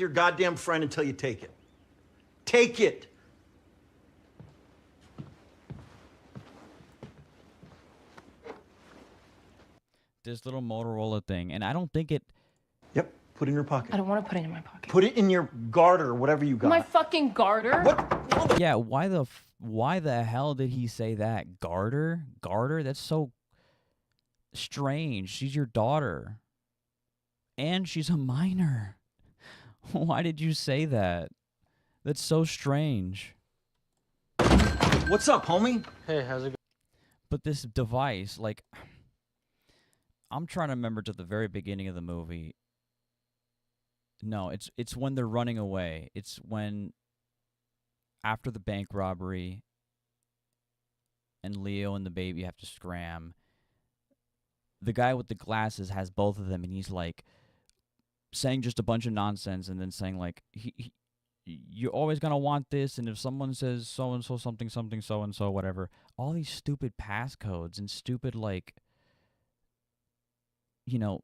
your goddamn friend until you take it. Take it. This little Motorola thing, and I don't think it. Yep. Put it in your pocket. I don't want to put it in my pocket. Put it in your garter, whatever you got. My fucking garter? What? Yeah, why the hell did he say that? Garter? That's so strange. She's your daughter. And she's a minor. Why did you say that? That's so strange. What's up, homie? Hey, how's it going? But this device, like, I'm trying to remember to the very beginning of the movie. No, it's when they're running away. It's when, after the bank robbery, and Leo and the baby have to scram, the guy with the glasses has both of them, and he's like saying just a bunch of nonsense, and then saying like, you're always gonna want this, and if someone says so and so something something so and so whatever, all these stupid passcodes and stupid, like, you know,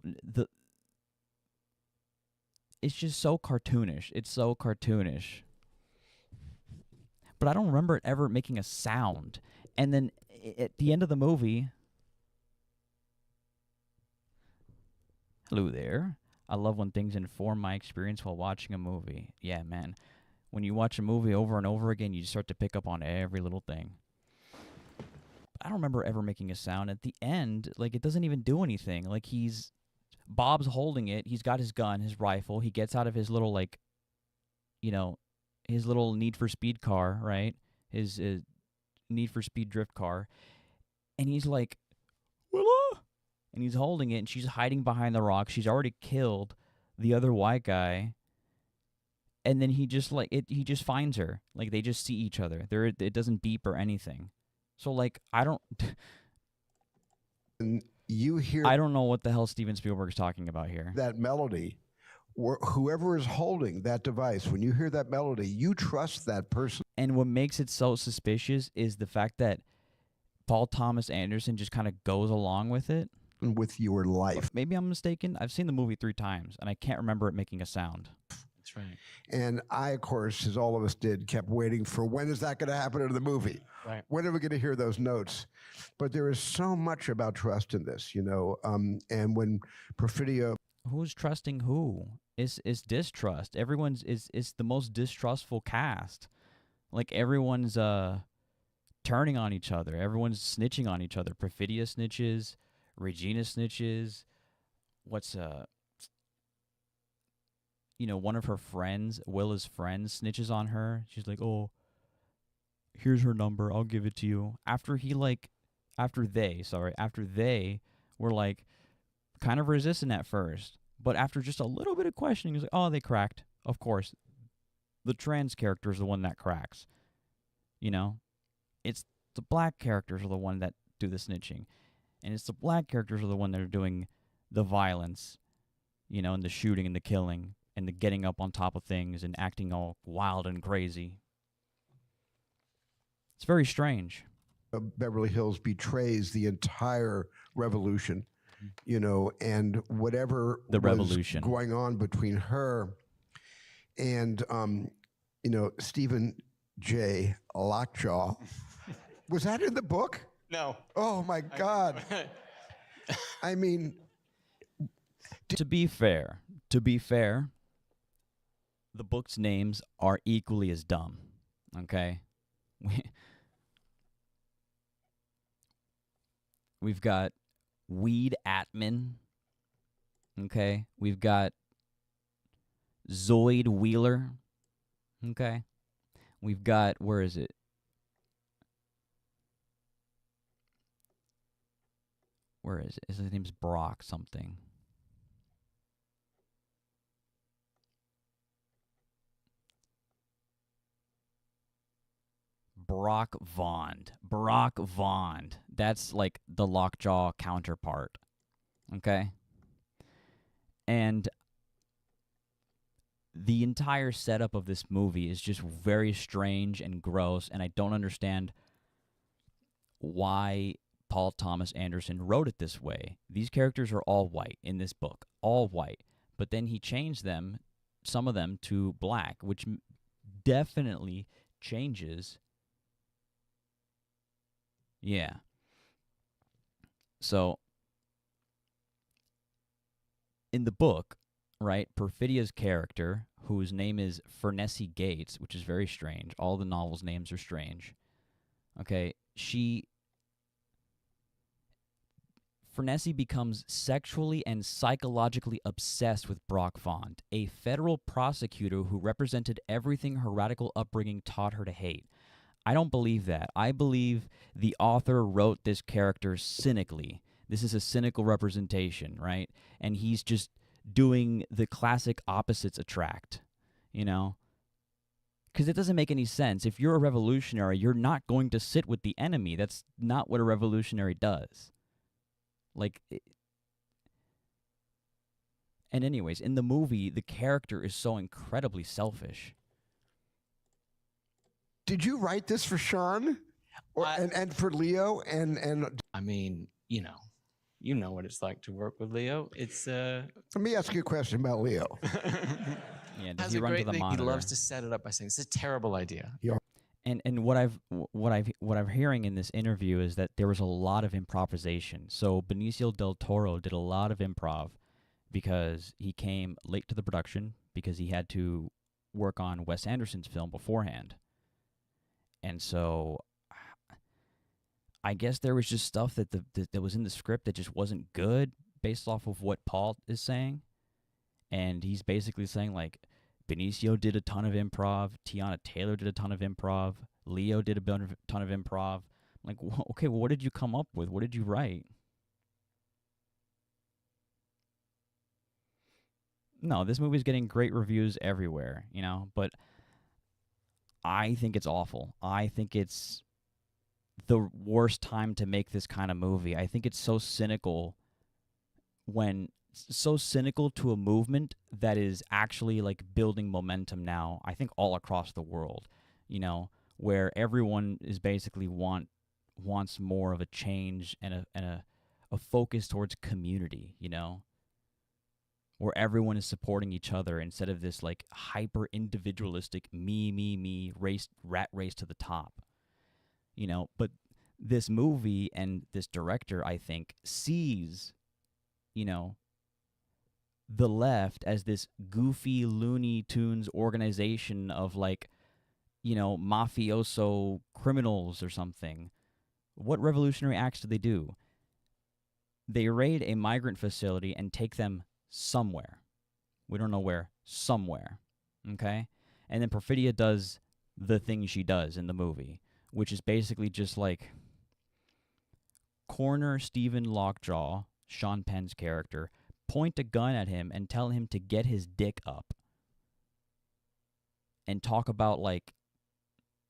it's just so cartoonish. It's so cartoonish. But I don't remember it ever making a sound. And then at the end of the movie, hello there. I love when things inform my experience while watching a movie. Yeah, man. When you watch a movie over and over again, you start to pick up on every little thing. I don't remember ever making a sound. At the end, like, it doesn't even do anything. Like, Bob's holding it. He's got his gun, his rifle. He gets out of his little, like, you know, his little Need for Speed car, right? His Need for Speed drift car. And he's like, Willa! And he's holding it, and she's hiding behind the rock. She's already killed the other white guy. And then he just, like, he just finds her. Like, they just see each other. It doesn't beep or anything. So, like, I don't... and you hear I don't know what the hell Steven Spielberg's talking about here. that melody, whoever is holding that device, when you hear that melody, you trust that person. And what makes it so suspicious is the fact that Paul Thomas Anderson just kind of goes along with it. With your life. Maybe I'm mistaken. I've seen the movie 3 times, and I can't remember it making a sound. That's right. And I, of course, as all of us did, kept waiting for when is that going to happen in the movie? Right. When are we going to hear those notes? But there is so much about trust in this, you know. And when Perfidio, Who's trusting who? It's distrust. Everyone's is the most distrustful cast. Like, everyone's turning on each other. Everyone's snitching on each other. Perfidia snitches. Regina snitches. You know, one of her friends, Willa's friends, snitches on her. She's like, oh, here's her number. I'll give it to you. After they were, like, kind of resistant at first. But after just a little bit of questioning, he's like, oh, they cracked. Of course. The trans character is the one that cracks. You know? It's the black characters are the one that do the snitching. And it's the black characters are the one that are doing the violence, you know, and the shooting and the killing and the getting up on top of things and acting all wild and crazy. It's very strange. Beverly Hills betrays the entire revolution, you know, and whatever The was revolution. going on between her and, you know, Stephen J. Lockjaw. Was that in the book? No. Oh my God. I mean, To be fair, the book's names are equally as dumb. Okay? We've got Weed Atman. Okay? We've got Zoid Wheeler. Okay? We've got, where is it? Where is it? His name's Brock something. Brock Vaughn. Brock Vaughn. That's like the Lockjaw counterpart. Okay? And the entire setup of this movie is just very strange and gross, and I don't understand why Paul Thomas Anderson wrote it this way. These characters are all white in this book. All white. But then he changed them, some of them, to black, which definitely changes. Yeah. So, in the book, right, Perfidia's character, whose name is Fernesse Gates, which is very strange. All the novels' names are strange. Okay, Fernesse becomes sexually and psychologically obsessed with Brock Vaughn, a federal prosecutor who represented everything her radical upbringing taught her to hate. I don't believe that. I believe the author wrote this character cynically. This is a cynical representation, right? And he's just doing the classic opposites attract, you know? Because it doesn't make any sense. If you're a revolutionary, you're not going to sit with the enemy. That's not what a revolutionary does. And anyways, in the movie, the character is so incredibly selfish. did you write this for Sean? And for Leo? And I mean, you know what it's like to work with Leo. It's let me ask you a question about Leo. Yeah, does he run to the monitor? He loves to set it up by saying, "It's a terrible idea." Yeah. And what I'm hearing in this interview is that there was a lot of improvisation. So Benicio del Toro did a lot of improv because he came late to the production because he had to work on Wes Anderson's film beforehand. And so I guess there was just stuff that that was in the script that just wasn't good based off of what Paul is saying. And he's basically saying, like, Benicio did a ton of improv. Tiana Taylor did a ton of improv. Leo did a ton of improv. I'm like, okay, well, what did you come up with? What did you write? No, this movie's getting great reviews everywhere, you know, but I think it's awful. I think it's the worst time to make this kind of movie. I think it's so cynical to a movement that is actually like building momentum now, I think all across the world, you know, where everyone is basically wants more of a change and a focus towards community, you know, where everyone is supporting each other instead of this like hyper individualistic me rat race to the top, you know. But this movie and this director, I think, sees, you know, the left as this goofy Looney Tunes organization of, like, you know, mafioso criminals or something. What revolutionary acts do they do? They raid a migrant facility and take them somewhere. We don't know where. Somewhere. Okay? And then Perfidia does the thing she does in the movie, which is basically just like corner Stephen Lockjaw, Sean Penn's character, point a gun at him and tell him to get his dick up and talk about, like,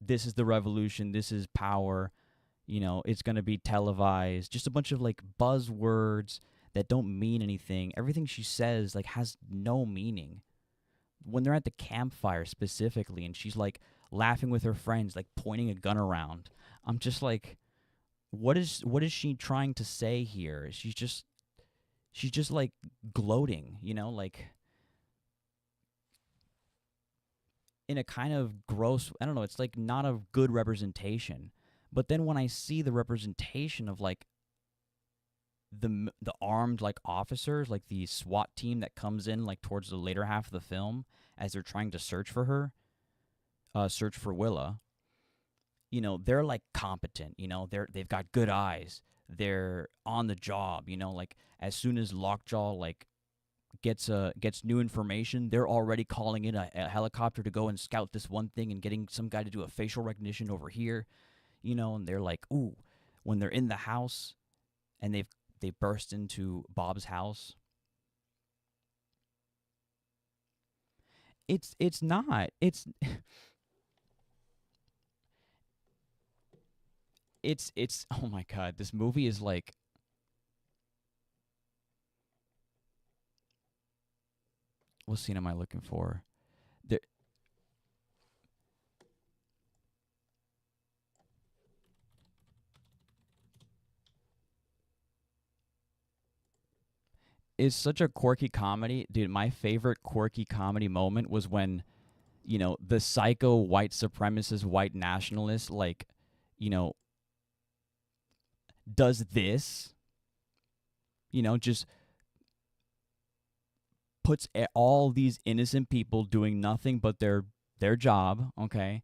this is the revolution, this is power, you know, it's going to be televised, just a bunch of, like, buzzwords that don't mean anything. Everything she says, like, has no meaning. When they're at the campfire specifically and she's, like, laughing with her friends, like, pointing a gun around, I'm just like, what is she trying to say here? She's just like gloating, you know, like in a kind of gross, I don't know, it's like not a good representation. But then when I see the representation of like the armed like officers, like the SWAT team that comes in like towards the later half of the film as they're trying to search for her, search for Willa, you know, they're like competent, you know, they've got good eyes, they're on the job, you know, like as soon as Lockjaw like gets new information, they're already calling in a helicopter to go and scout this one thing and getting some guy to do a facial recognition over here, you know, and they're like, ooh, when they're in the house and they burst into Bob's house. It's not. It's oh my god, this movie is like what scene am I looking for? There It's such a quirky comedy. Dude, my favorite quirky comedy moment was when, you know, the psycho white supremacist, white nationalist, like, you know, does this, you know, just puts all these innocent people doing nothing but their job, okay,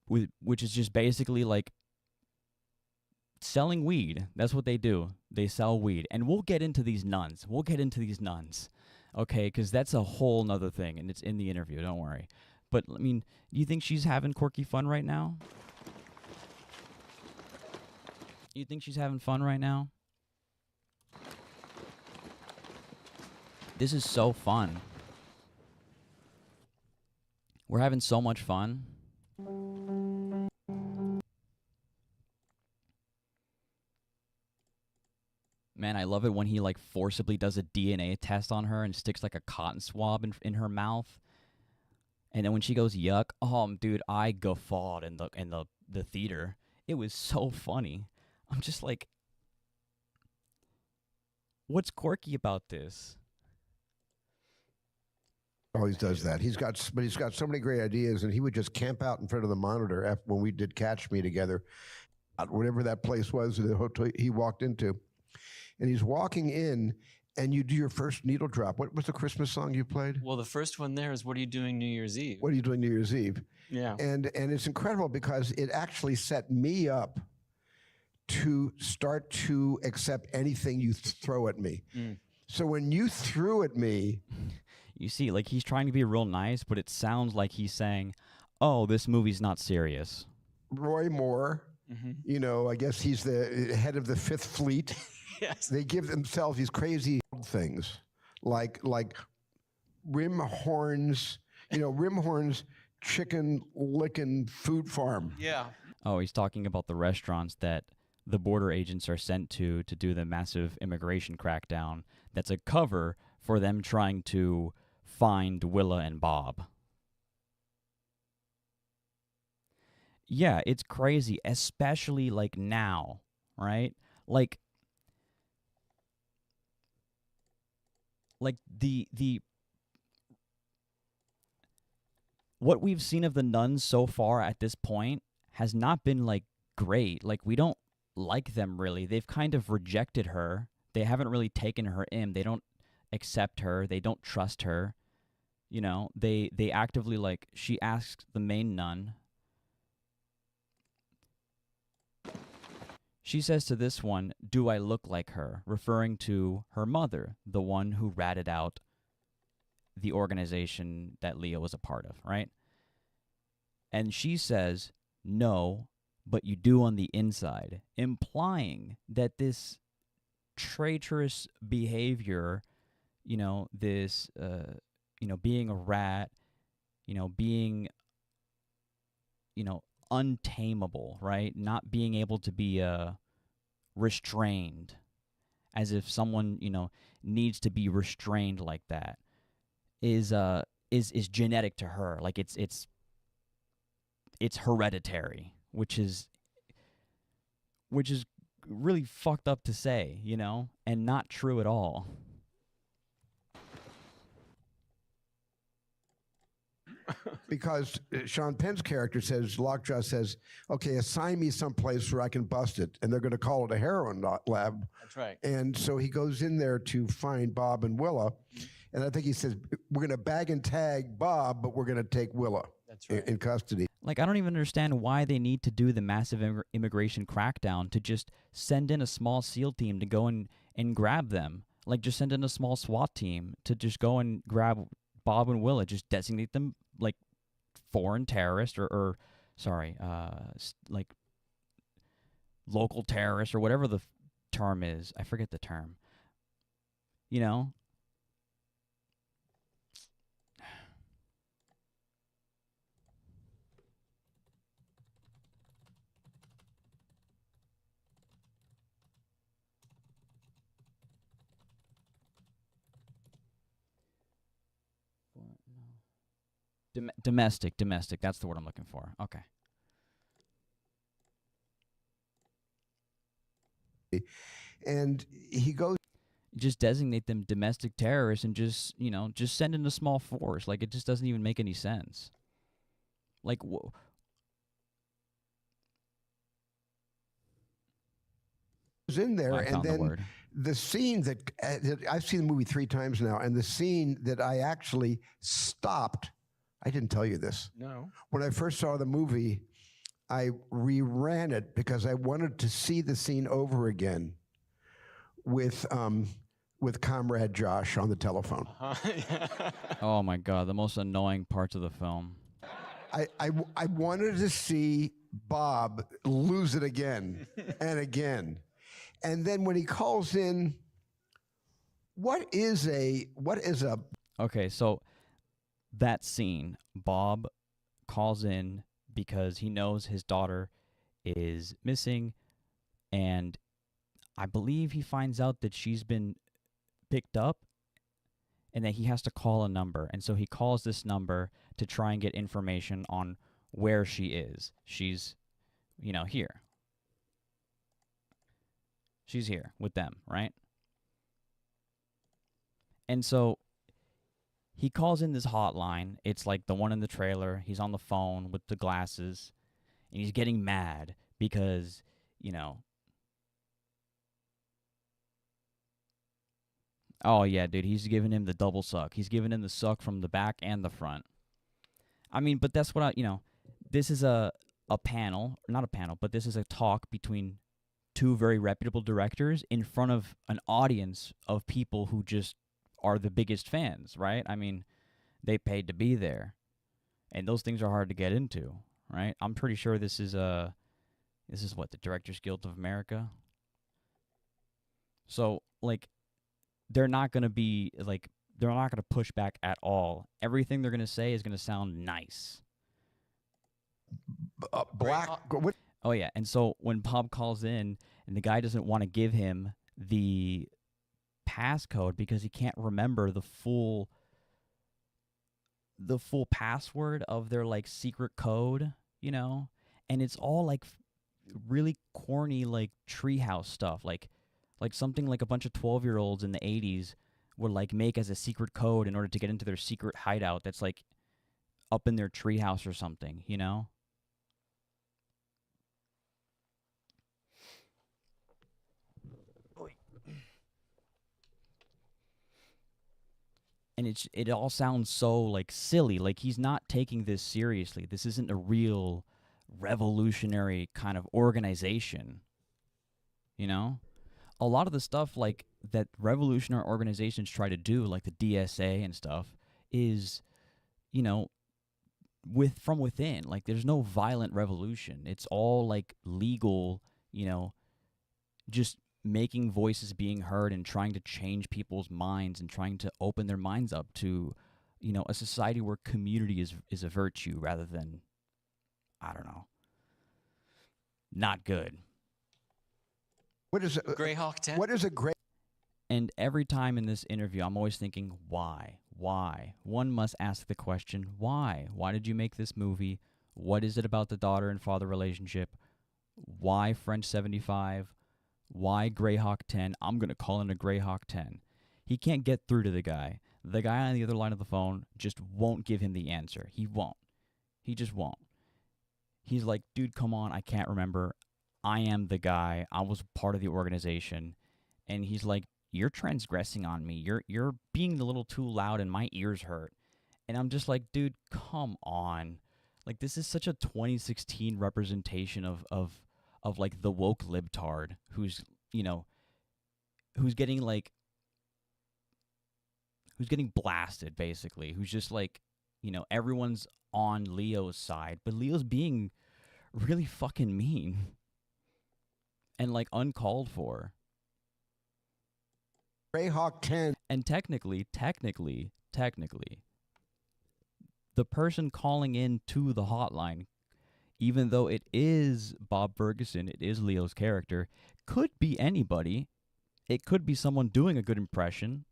which is just basically like selling weed. That's what they do. They sell weed. And we'll get into these nuns. Okay, because that's a whole nother thing, and it's in the interview, don't worry. But, I mean, do you think she's having quirky fun right now? You think she's having fun right now? This is so fun. We're having so much fun. Man, I love it when he like forcibly does a DNA test on her and sticks like a cotton swab in her mouth. And then when she goes yuck, dude, I guffawed in the theater. It was so funny. I'm just like, what's quirky about this? Always does that. He's got so many great ideas, and he would just camp out in front of the monitor after, when we did Catch Me together, whatever that place was, the hotel he walked into, and he's walking in, and you do your first needle drop. What was the Christmas song you played? Well, the first one there is "What Are You Doing New Year's Eve?" What are you doing New Year's Eve? Yeah, and it's incredible because it actually set me up to start to accept anything you throw at me. So when you threw at me. You see, like, he's trying to be real nice, but it sounds like he's saying, oh, this movie's not serious. Roy Moore, you know, I guess he's the head of the Fifth Fleet. Yes. They give themselves these crazy things, like Rim Horns, you know, Rim Horns chicken licking food farm. Yeah. Oh, he's talking about the restaurants that the border agents are sent to do the massive immigration crackdown. That's a cover for them trying to find Willa and Bob. Yeah, it's crazy, especially like now, right? Like the what we've seen of the nuns so far at this point has not been like great. Like, we don't like them really. They've kind of rejected her. They haven't really taken her in. They don't accept her. They don't trust her. You know, they actively, like, she asks the main nun. She says to this one, do I look like her? Referring to her mother, the one who ratted out the organization that Leah was a part of, right? And she says, no, but you do on the inside, implying that this traitorous behavior, this, being a rat, being, untamable, right? Not being able to be restrained, as if someone, needs to be restrained like that, is genetic to her. Like it's hereditary, which is really fucked up to say, and not true at all. Because Sean Penn's character says, Lockjaw says, okay, assign me someplace where I can bust it. And they're going to call it a heroin lab. That's right. And so he goes in there to find Bob and Willa. And I think he says, we're going to bag and tag Bob, but we're going to take Willa in custody. Like, I don't even understand why they need to do the massive immigration crackdown to just send in a small SEAL team to go and grab them. Like, just send in a small SWAT team to just go and grab Bob and Willa. Just designate them like foreign terrorists or like local terrorists or whatever the term is. I forget the term. Domestic. That's the word I'm looking for. Okay. And he goes. Just designate them domestic terrorists and just send in a small force. Like, it just doesn't even make any sense. Like, whoa. In there, and then the scene that I've seen the movie 3 times now, and the scene that I actually stopped. I didn't tell you this. No. When I first saw the movie, I reran it because I wanted to see the scene over again with Comrade Josh on the telephone. Oh my God, the most annoying parts of the film. I wanted to see Bob lose it again and again. And then when he calls in, what is a Okay, so that scene, Bob calls in because he knows his daughter is missing, and I believe he finds out that she's been picked up and that he has to call a number. And so he calls this number to try and get information on where she is. She's, here. She's here with them, right? And so he calls in this hotline. It's like the one in the trailer. He's on the phone with the glasses, and he's getting mad because, oh yeah, dude, he's giving him the double suck. He's giving him the suck from the back and the front. I mean, but that's what this is a panel, not a panel, but this is a talk between 2 very reputable directors in front of an audience of people who just are the biggest fans, right? I mean, they paid to be there, and those things are hard to get into, right? I'm pretty sure this is what, the Directors Guild of America. So like, they're not gonna push back at all. Everything they're gonna say is gonna sound nice. Oh yeah, and so when Bob calls in and the guy doesn't want to give him the passcode because he can't remember the full password of their like secret code, and it's all like really corny like treehouse stuff, like something like a bunch of 12-year-olds in the 80s would like make as a secret code in order to get into their secret hideout that's like up in their treehouse or something, And it all sounds so like silly. Like, he's not taking this seriously. This isn't a real revolutionary kind of organization. A lot of the stuff like that revolutionary organizations try to do, like the DSA and stuff, is, from within. Like, there's no violent revolution. It's all like legal, just making voices being heard and trying to change people's minds and trying to open their minds up to, a society where community is a virtue rather than, I don't know, not good. What is Greyhawk 10? What is a gray? And every time in this interview, I'm always thinking, why? Why? One must ask the question, why? Why did you make this movie? What is it about the daughter and father relationship? Why French 75? Why Greyhawk 10? I'm going to call it a Greyhawk 10. He can't get through to the guy. The guy on the other line of the phone just won't give him the answer. He won't. He just won't. He's like, dude, come on, I can't remember. I am the guy. I was part of the organization. And he's like, you're transgressing on me. You're being a little too loud and my ears hurt. And I'm just like, dude, come on. Like, this is such a 2016 representation of like the woke libtard who's getting blasted, basically, who's just like, everyone's on Leo's side, but Leo's being really fucking mean and like uncalled for. Greyhawk 10. And technically, the person calling in to the hotline, even though it is Bob Ferguson, it is Leo's character, could be anybody. It could be someone doing a good impression.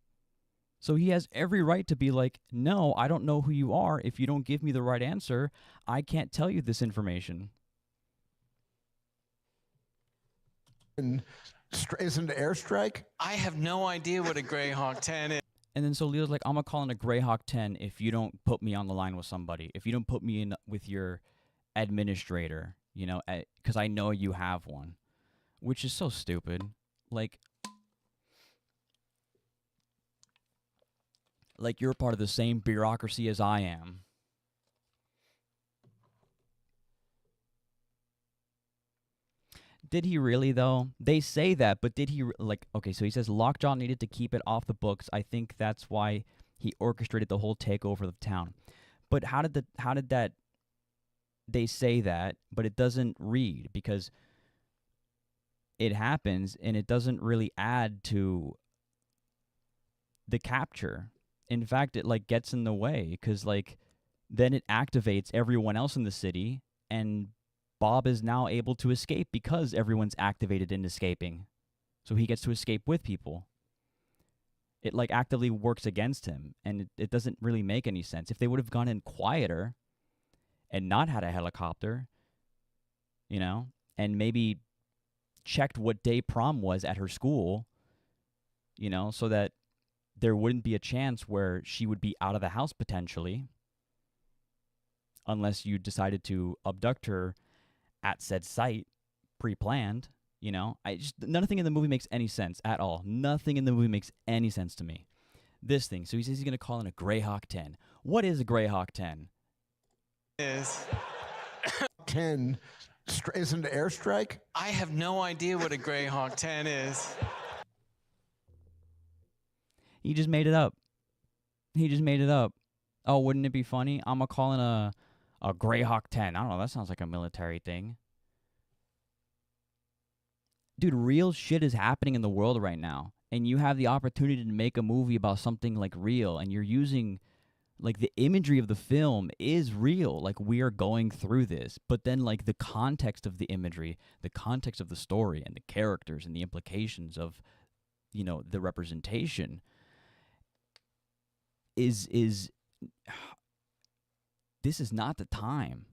So he has every right to be like, no, I don't know who you are. If you don't give me the right answer, I can't tell you this information. And isn't it airstrike? I have no idea what a Greyhawk 10 is. And then so Leo's like, I'm going to call in a Greyhawk 10 if you don't put me on the line with somebody. If you don't put me in with your administrator, because I know you have one. Which is so stupid. Like you're part of the same bureaucracy as I am. Did he really, though? They say that, but did he, okay, so he says Lockjaw needed to keep it off the books. I think that's why he orchestrated the whole takeover of the town. But how did that, they say that, but it doesn't read, because it happens, and it doesn't really add to the capture. In fact, it, gets in the way, because, then it activates everyone else in the city, and Bob is now able to escape because everyone's activated in escaping. So he gets to escape with people. It, actively works against him, and it doesn't really make any sense. If they would have gone in quieter and not had a helicopter, and maybe checked what day prom was at her school, so that there wouldn't be a chance where she would be out of the house potentially, unless you decided to abduct her at said site, pre-planned, nothing in the movie makes any sense at all. Nothing in the movie makes any sense to me. This thing, so he says he's going to call in a Greyhawk 10. What is a Greyhawk 10? Is 10 isn't it airstrike? I have no idea what a Greyhawk 10 is. He just made it up. Oh, wouldn't it be funny? I'm going to call in a Greyhawk 10. I don't know, that sounds like a military thing. Dude, real shit is happening in the world right now. And you have the opportunity to make a movie about something real. And you're using, the imagery of the film is real. We are going through this. But then, the context of the imagery, the context of the story, and the characters, and the implications of, the representation is this is not the time.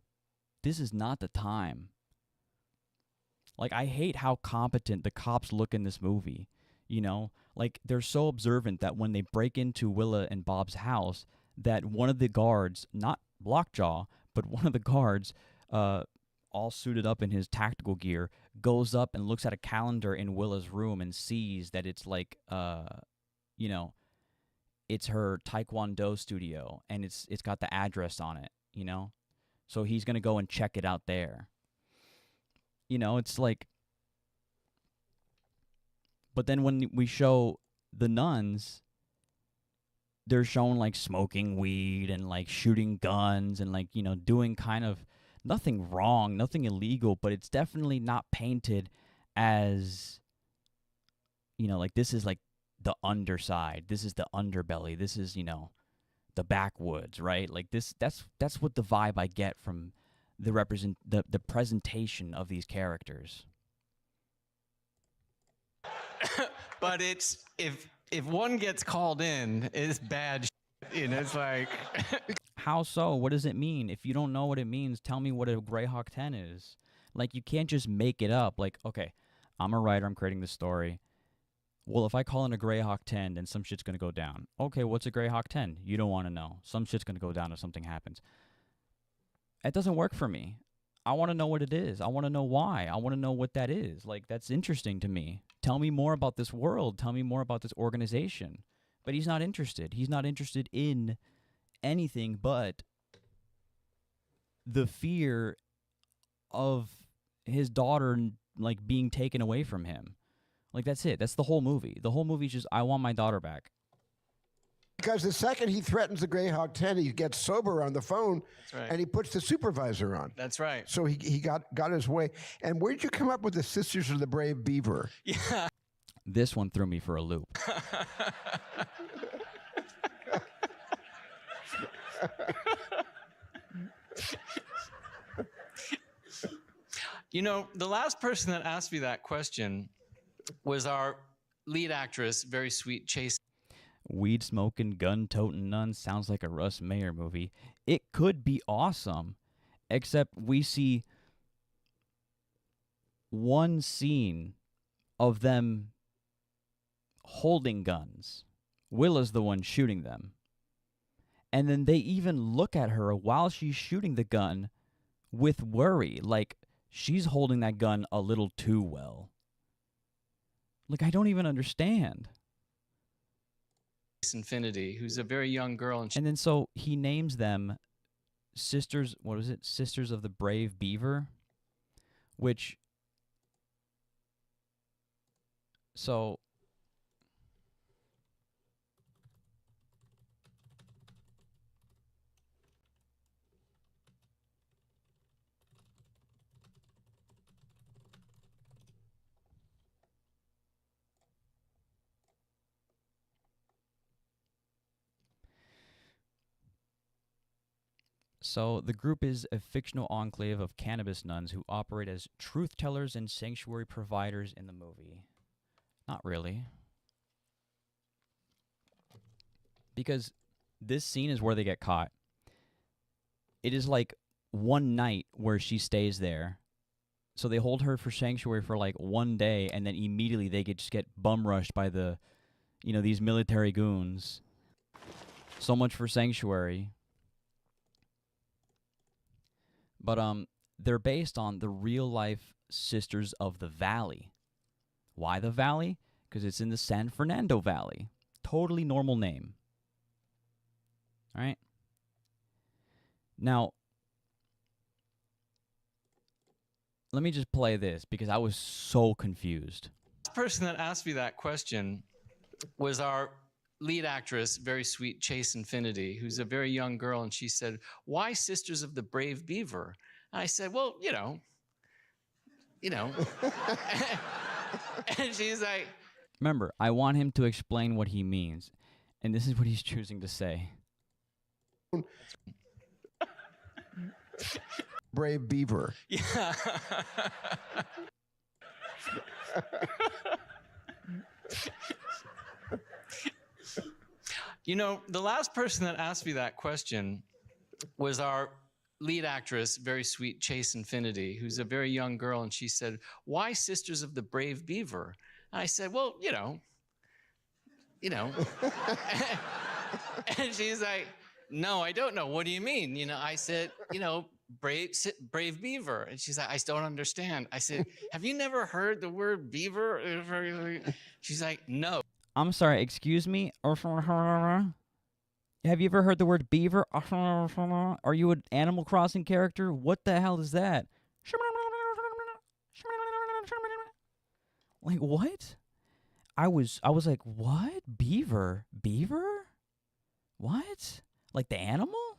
This is not the time. I hate how competent the cops look in this movie. They're so observant that when they break into Willa and Bob's house, that one of the guards, not Lockjaw, but one of the guards, all suited up in his tactical gear, goes up and looks at a calendar in Willa's room and sees that it's it's her Taekwondo studio, and it's got the address on it, So he's going to go and check it out there. It's but then when we show the nuns, they're shown smoking weed and shooting guns and doing kind of nothing wrong, nothing illegal, but it's definitely not painted as like this is like the underside. This is the underbelly. This is, the backwoods, right? Like that's what the vibe I get from the presentation of these characters. But it's if one gets called in, it's bad shit. It's like How so? What does it mean? If you don't know what it means, tell me what a Greyhawk 10 is. Like, you can't just make it up. Like, okay, I'm a writer, I'm creating this story. Well, if I call in a Greyhawk 10, then some shit's going to go down. Okay, what's a Greyhawk 10? You don't want to know. Some shit's going to go down if something happens. It doesn't work for me. I want to know what it is. I want to know why. I want to know what that is. Like, that's interesting to me. Tell me more about this world. Tell me more about this organization. But he's not interested. He's not interested in anything but the fear of his daughter, like, being taken away from him. Like, that's it. That's the whole movie. The whole movie is just, I want my daughter back. Because the second he threatens the Greyhawk 10, he gets sober on the phone, and he puts the supervisor on. That's right. So he got his way. And where did you come up with the Sisters of the Brave Beaver? Yeah. This one threw me for a loop. The last person that asked me that question was our lead actress, very sweet Chase. Weed smoking, gun toting nun sounds like a Russ Meyer movie. It could be awesome, except we see one scene of them holding guns. Willa's the one shooting them. And then they even look at her while she's shooting the gun with worry, like she's holding that gun a little too well. Like, I don't even understand. Infinity, who's a very young girl, and then so he names them Sisters. What was it? Sisters of the Brave Beaver, which so. So the group is a fictional enclave of cannabis nuns who operate as truth tellers and sanctuary providers in the movie. Not really. Because this scene is where they get caught. It is like one night where she stays there. So they hold her for sanctuary for like one day, and then immediately they just get bum rushed by the, these military goons. So much for sanctuary. But they're based on the real-life Sisters of the Valley. Why the Valley? Because it's in the San Fernando Valley. Totally normal name. All right? Now, let me just play this because I was so confused. The person that asked me that question was our lead actress, very sweet Chase Infinity, who's a very young girl, and she said, "Why Sisters of the Brave Beaver?" And I said, "Well, and she's like, remember, I want him to explain what he means, and this is what he's choosing to say. Brave Beaver. Yeah. The last person that asked me that question was our lead actress, very sweet Chase Infinity, who's a very young girl, and she said, "Why Sisters of the Brave Beaver?" And I said, "Well, and she's like, "No, I don't know. What do you mean?" I said, Brave Beaver. And she's like, "I still don't understand." I said, "Have you never heard the word beaver?" She's like, "No." I'm sorry, excuse me? Have you ever heard the word beaver? Are you an Animal Crossing character? What the hell is that? Like, what? I was like, what? Beaver? Beaver? What? Like the animal?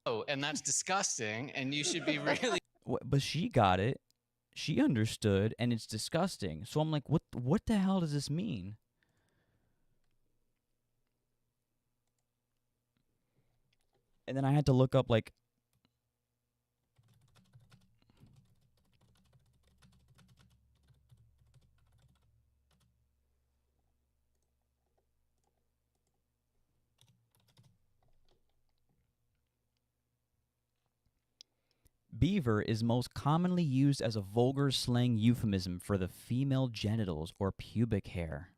Oh, and that's disgusting, and you should be really... But she got it. she understood, and it's disgusting. So I'm like, what the hell does this mean? And then I had to look up, like, beaver is most commonly used as a vulgar slang euphemism for the female genitals or pubic hair.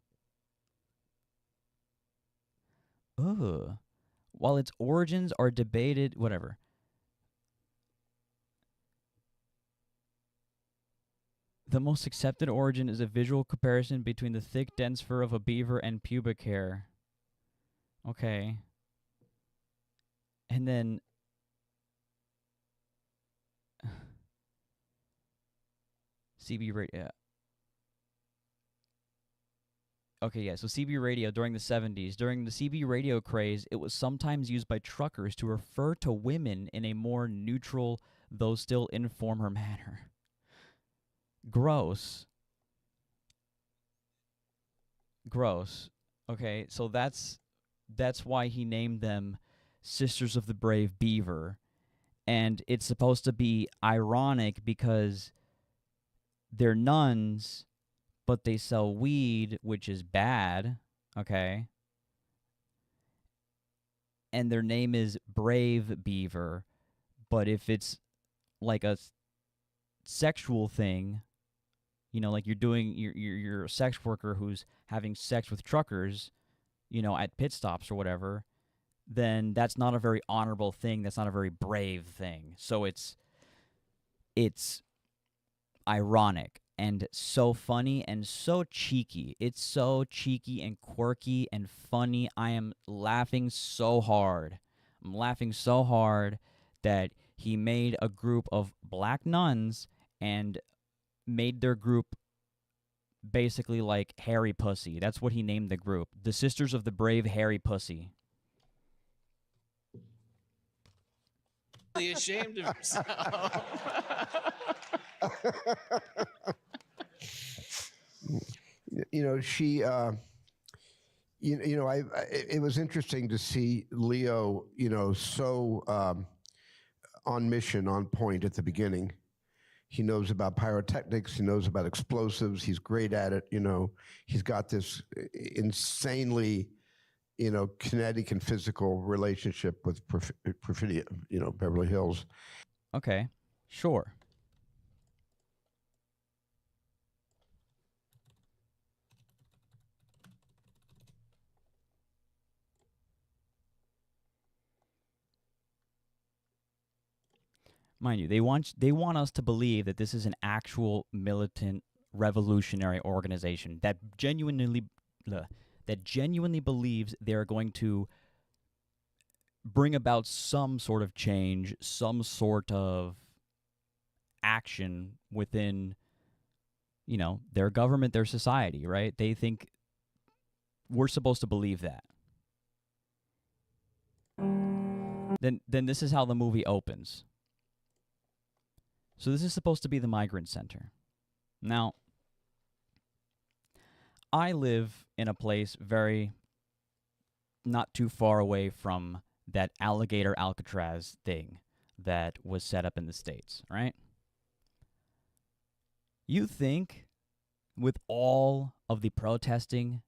Ugh. While its origins are debated, whatever. The most accepted origin is a visual comparison between the thick, dense fur of a beaver and pubic hair. Okay. And then CB radio. Okay, yeah, so CB radio during the 70s. During the CB radio craze, it was sometimes used by truckers to refer to women in a more neutral, though still informal manner. Gross. Gross. Okay, so that's why he named them Sisters of the Brave Beaver. And it's supposed to be ironic because they're nuns, but they sell weed, which is bad, okay? And their name is Brave Beaver, but if it's like a sexual thing, you know, like you're a sex worker who's having sex with truckers, you know, at pit stops or whatever, then that's not a very honorable thing. That's not a very brave thing. So it's ironic and so funny and so cheeky. It's so cheeky and quirky and funny. I am laughing so hard. I'm laughing so hard that he made a group of black nuns and made their group basically like Hairy Pussy. That's what he named the group. The Sisters of the Brave Hairy Pussy. Ashamed of himself. You know, she, it was interesting to see Leo, you know, so on mission, on point at the beginning. He knows about pyrotechnics. He knows about explosives. He's great at it. You know, he's got this insanely, you know, kinetic and physical relationship with Perfidia, you know, Beverly Hills. Okay, sure. Mind you, they want us to believe that this is an actual militant revolutionary organization that genuinely believes they're going to bring about some sort of change, some sort of action within, you know, their government, their society, right? They think we're supposed to believe that. Then this is how the movie opens. So this is supposed to be the migrant center. Now, I live in a place very not too far away from that alligator Alcatraz thing that was set up in the States, right? You think with all of the protesting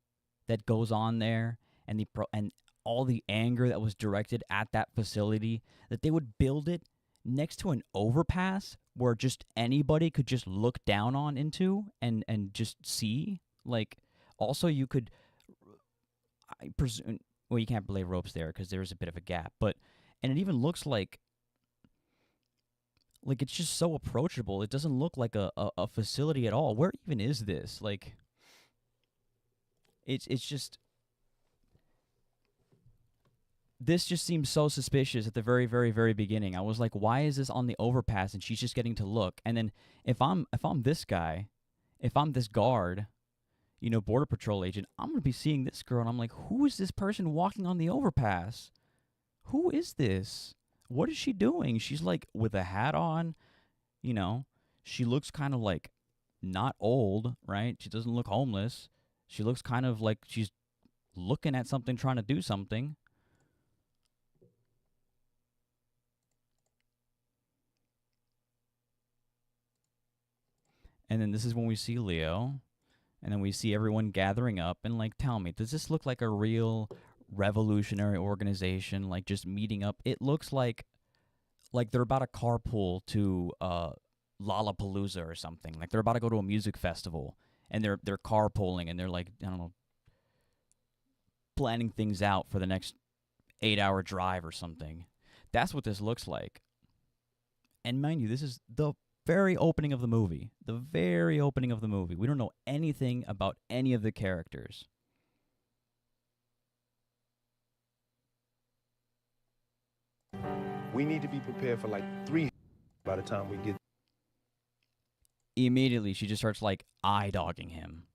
that goes on there and and all the anger that was directed at that facility that they would build it next to an overpass where just anybody could just look down on into and just see? Like, also you could, I presume, well, you can't lay ropes there because there's a bit of a gap, and it even looks like it's just so approachable. It doesn't look like a facility at all. Where even is this? Like, it's just, this just seems so suspicious at the very, very, very beginning. I was like, why is this on the overpass and she's just getting to look? And then if I'm this guy, if I'm this guard, you know, Border Patrol agent, I'm going to be seeing this girl and I'm like, who is this person walking on the overpass? Who is this? What is she doing? She's like with a hat on, you know, she looks kind of like not old, right? She doesn't look homeless. She looks kind of like she's looking at something, trying to do something. And then this is when we see Leo. And then we see everyone gathering up. And, like, tell me, does this look like a real revolutionary organization, like, just meeting up? It looks like they're about to carpool to Lollapalooza or something. Like, they're about to go to a music festival. And they're carpooling. And they're, like, I don't know, planning things out for the next 8-hour drive or something. That's what this looks like. And mind you, this is the very opening of the movie. The very opening of the movie. We don't know anything about any of the characters. We need to be prepared for like 3 by the time we get. Immediately, she just starts, like, eye-dogging him.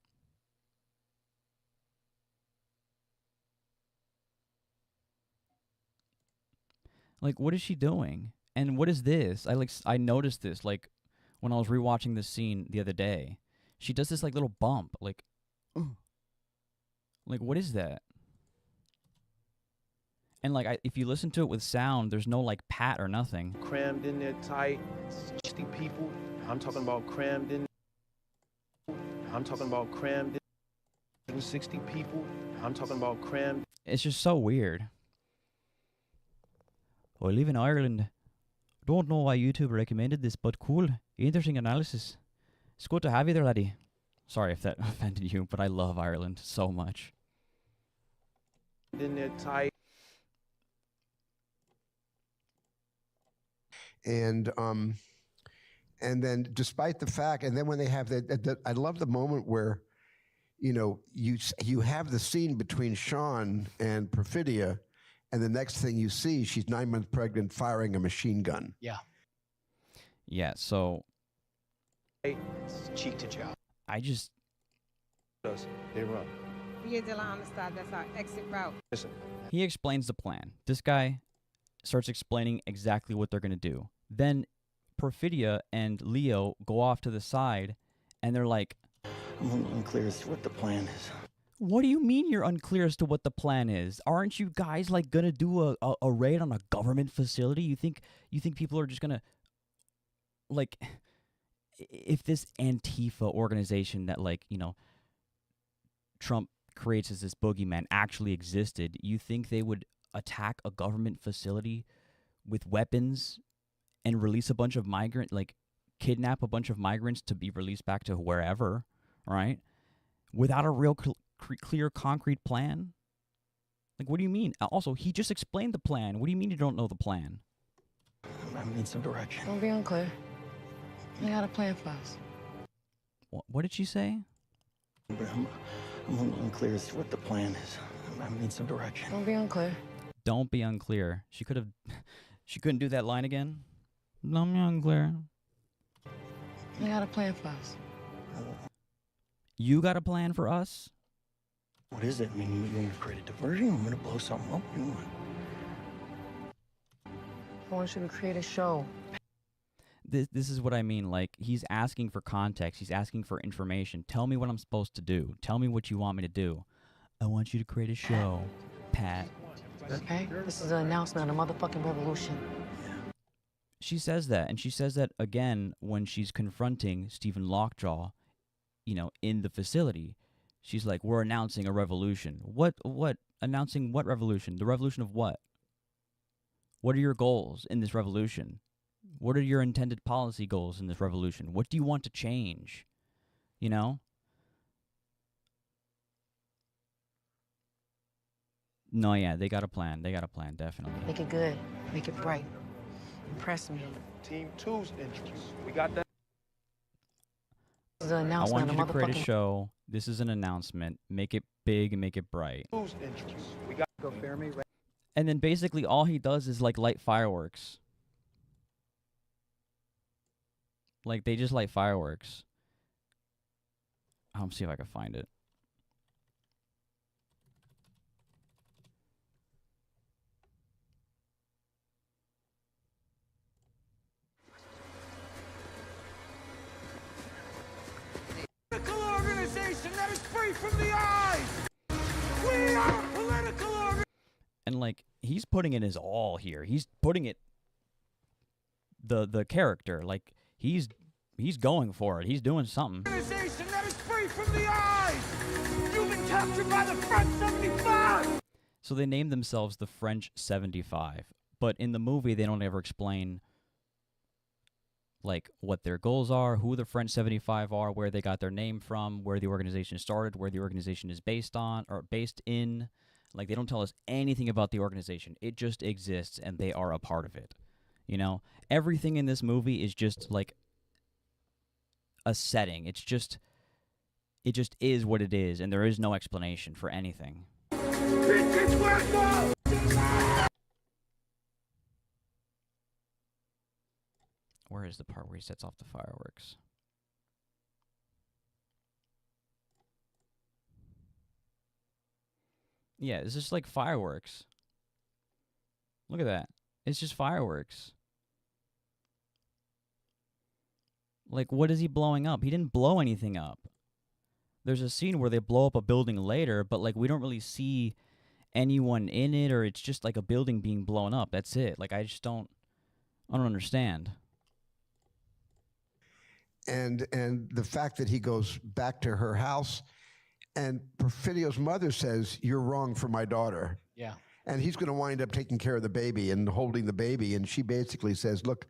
Like, what is she doing? And what is this? I noticed this, like, when I was rewatching this scene the other day. She does this, like, little bump. Like, like, what is that? And, like, if you listen to it with sound, there's no, like, pat or nothing. Crammed in there tight, 60 people. I'm talking about crammed in. I'm talking about crammed in 60 people. I'm talking about crammed. It's just so weird. I live in Ireland. Don't know why YouTube recommended this, but cool. Interesting analysis. It's good to have you there, laddie. Sorry if that offended you, but I love Ireland so much. In there tight. And then despite the fact, and then when they have that, I love the moment where, you know, you have the scene between Sean and Perfidia, and the next thing you see, she's 9 months pregnant, firing a machine gun. Yeah. Yeah, so It's cheek to jowl. I just... They run. That's our exit route. Listen. He explains the plan. This guy starts explaining exactly what they're going to do. Then Perfidia and Leo go off to the side, and they're like, I'm a little unclear as to what the plan is. what do you mean you're unclear as to what the plan is? Aren't you guys, like, going to do a raid on a government facility? You think people are just going to, like, if this Antifa organization that, like, you know, Trump creates as this boogeyman actually existed, you think they would attack a government facility with weapons and release a bunch of kidnap a bunch of migrants to be released back to wherever, right? Without a real clear, concrete plan? Like, what do you mean? Also, he just explained the plan. What do you mean you don't know the plan? I need some direction. Don't be unclear. I got a plan for us. What did she say? I'm a little unclear as to what the plan is. I need some direction. Don't be unclear. Don't be unclear. She couldn't do that line again? Don't be unclear. I got a plan for us. You got a plan for us? What is it? I mean, you want me to create a diversion? I'm gonna blow something up? What do you want? I want you to create a show. This is what I mean. Like, he's asking for context. He's asking for information. Tell me what I'm supposed to do. Tell me what you want me to do. I want you to create a show, Pat. Okay? This is an announcement of the motherfucking revolution. She says that, and she says that again when she's confronting Stephen Lockjaw, you know, in the facility. She's like, we're announcing a revolution. What? Announcing what revolution? The revolution of what? What are your goals in this revolution? What are your intended policy goals in this revolution? What do you want to change? You know? No, yeah, they got a plan. They got a plan, definitely. Make it good. Make it bright. Impress me. Team 2's interests. We got that. This is an I announcement want you of to create a motherfucking... show. This is an announcement. Make it big and make it bright. 2's interests. We got go bear me. And then basically all he does is, like, light fireworks. Like, they just light fireworks. I'll see if I can find it. like he's putting in his all here. He's putting it the character, like he's going for it. He's doing something. Organization that is free from the eyes. You've been captured by the French 75. So they named themselves the French 75, but in the movie they don't ever explain like what their goals are, who the French 75 are, where they got their name from, where the organization started, where the organization is based on or based in. Like they don't tell us anything about the organization. It just exists and they are a part of it. You know, everything in this movie is just like a setting. It just is what it is, and there is no explanation for anything. Where is the part where he sets off the fireworks? Yeah, it's just like fireworks. Look at that. It's just fireworks. Like, what is he blowing up? He didn't blow anything up. There's a scene where they blow up a building later, but, like, we don't really see anyone in it, or it's just, like, a building being blown up. That's it. Like, I don't understand. And the fact that he goes back to her house, and Perfidio's mother says, "You're wrong for my daughter." Yeah. And he's going to wind up taking care of the baby and holding the baby. And she basically says, "Look,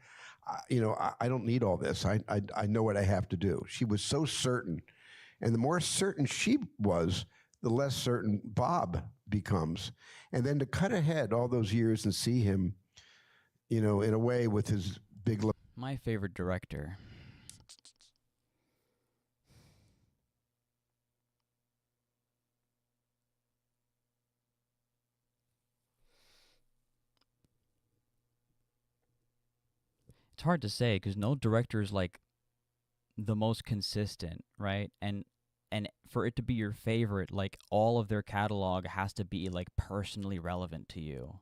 I don't need all this. I know what I have to do." She was so certain. And the more certain she was, the less certain Bob becomes. And then to cut ahead all those years and see him, in a way with his big... My favorite director. It's hard to say because no director is like the most consistent, right? And for it to be your favorite, like all of their catalog has to be like personally relevant to you.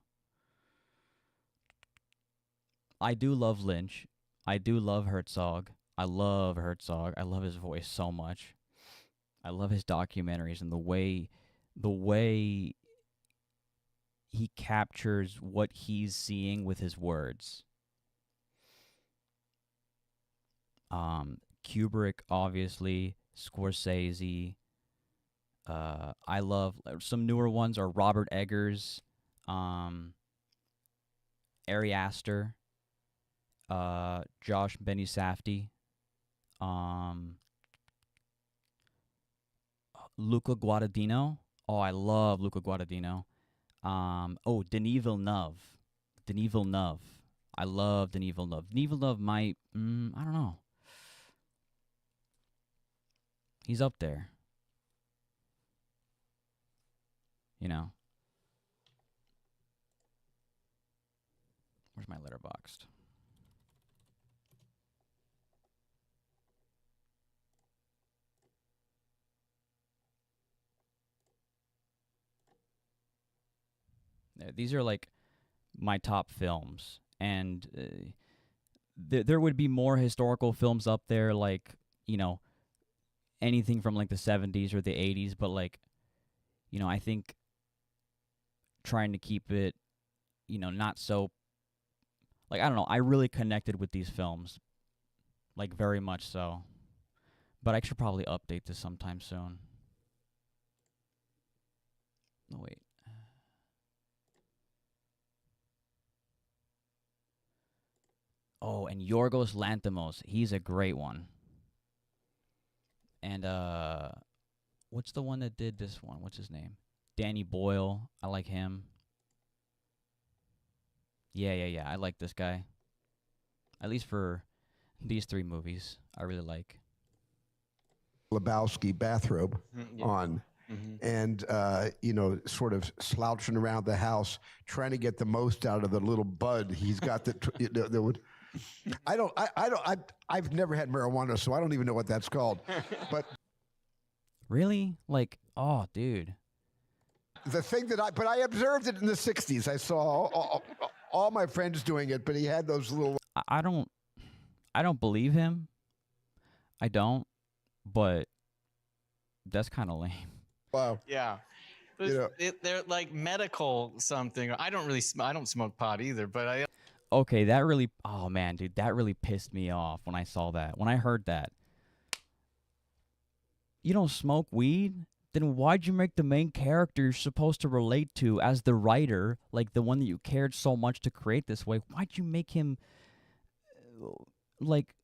I do love Lynch. I do love Herzog. I love Herzog. I love his voice so much. I love his documentaries and the way he captures what he's seeing with his words. Kubrick, obviously, Scorsese. I love some newer ones are Robert Eggers, Ari Aster, Josh Benny Safdie, Luca Guadagnino. Oh, I love Luca Guadagnino. Denis Villeneuve. Denis Villeneuve. I love Denis Villeneuve. Denis Villeneuve might, I don't know. He's up there. Where's my Letterboxd? These are like my top films, and there would be more historical films up there, like anything from like the 70s or the 80s, but like I think trying to keep it not so like, I don't know, I really connected with these films, like very much so, but I should probably update this sometime soon. Oh wait. Oh, and Yorgos Lanthimos, he's a great one. And what's the one that did this one? What's his name? Danny Boyle. I like him. Yeah. I like this guy. At least for these 3 movies, I really like. Lebowski bathrobe on. Mm-hmm. And, sort of slouching around the house, trying to get the most out of the little bud he's got that would... I've never had marijuana, so I don't even know what that's called. But really? Like, oh, dude. The thing but I observed it in the 60s. I saw all my friends doing it, but he had those little... I don't believe him. I don't, but that's kind of lame. Wow. Yeah. You know. They're like medical something. I don't really I don't smoke pot either, but I Okay, that really, oh man, dude, that really pissed me off when I saw that. When I heard that. You don't smoke weed? Then why'd you make the main character you're supposed to relate to as the writer, like the one that you cared so much to create this way? Why'd you make him, like,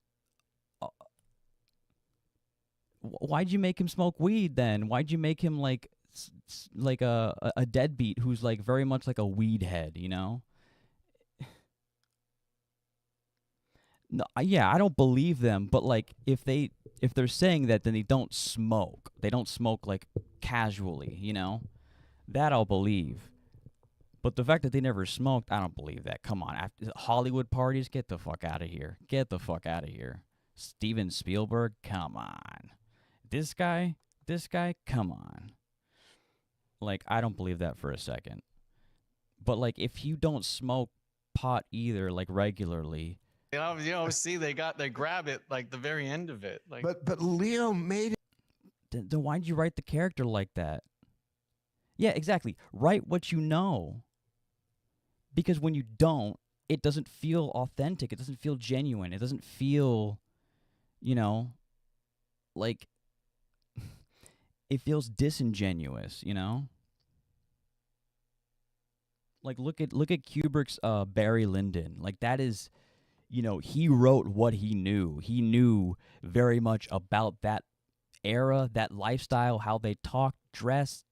why'd you make him smoke weed then? Why'd you make him like a deadbeat who's like very much like a weed head, you know? No, yeah, I don't believe them, but like if they're saying that, then they don't smoke. They don't smoke like casually, you know? That I'll believe. But the fact that they never smoked, I don't believe that. Come on, after Hollywood parties, get the fuck out of here. Get the fuck out of here. Steven Spielberg, come on. This guy, come on. Like, I don't believe that for a second. But like, if you don't smoke pot either, like regularly, see they grab it like the very end of it. Like, but Leo made it. Then why'd you write the character like that? Yeah, exactly. Write what you know. Because when you don't, it doesn't feel authentic. It doesn't feel genuine. It doesn't feel, you know, like it feels disingenuous, you know? Like look at Kubrick's Barry Lyndon. Like that is, you know, he wrote what he knew. He knew very much about that era, that lifestyle, how they talked, dressed,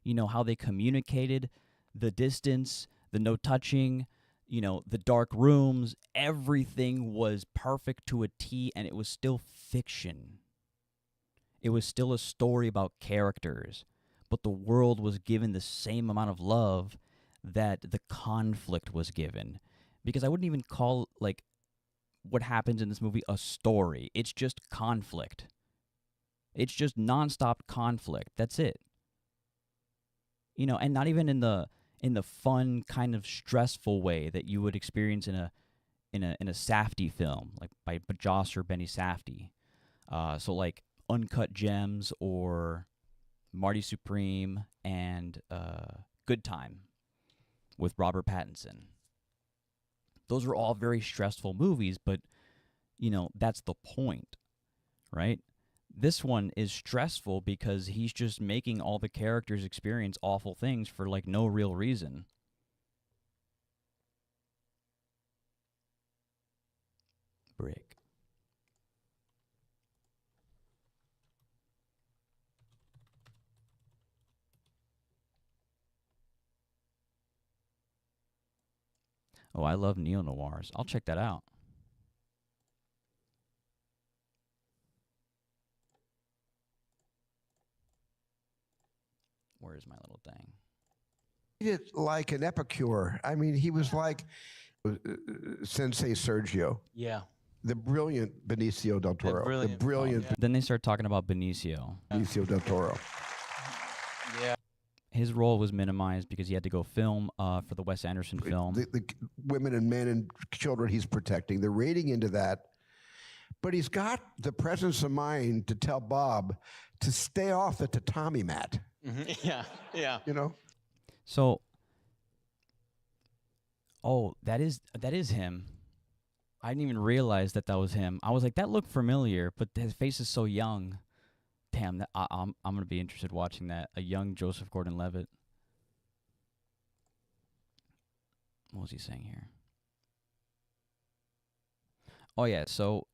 you know, how they communicated, the distance, the no touching, you know, the dark rooms. Everything was perfect to a T, and it was still fiction. It was still a story about characters, but the world was given the same amount of love that the conflict was given. Because I wouldn't even call, like, what happens in this movie a story. It's just conflict. It's just nonstop conflict. That's it. You know, and not even in the fun kind of stressful way that you would experience in a Safdie film, like by Joss or Benny Safdie. So like Uncut Gems or Marty Supreme and Good Time with Robert Pattinson. Those are all very stressful movies, but, you know, that's the point, right? This one is stressful because he's just making all the characters experience awful things for, like, no real reason. Brick. Oh, I love neo-noirs. I'll check that out. Where's my little thing? He did like an epicure. I mean, he was like Sensei Sergio. Yeah. The brilliant Benicio del Toro. The brilliant Then they start talking about Benicio. Benicio del Toro. Yeah. His role was minimized because he had to go film for the Wes Anderson film. The women and men and children he's protecting, they're raiding into that. But he's got the presence of mind to tell Bob to stay off the tatami mat. Mm-hmm. Yeah, yeah. You know? So, oh, that is him. I didn't even realize that was him. I was like, that looked familiar, but his face is so young. Damn, I'm gonna be interested watching that. A young Joseph Gordon-Levitt. What was he saying here? Oh yeah, so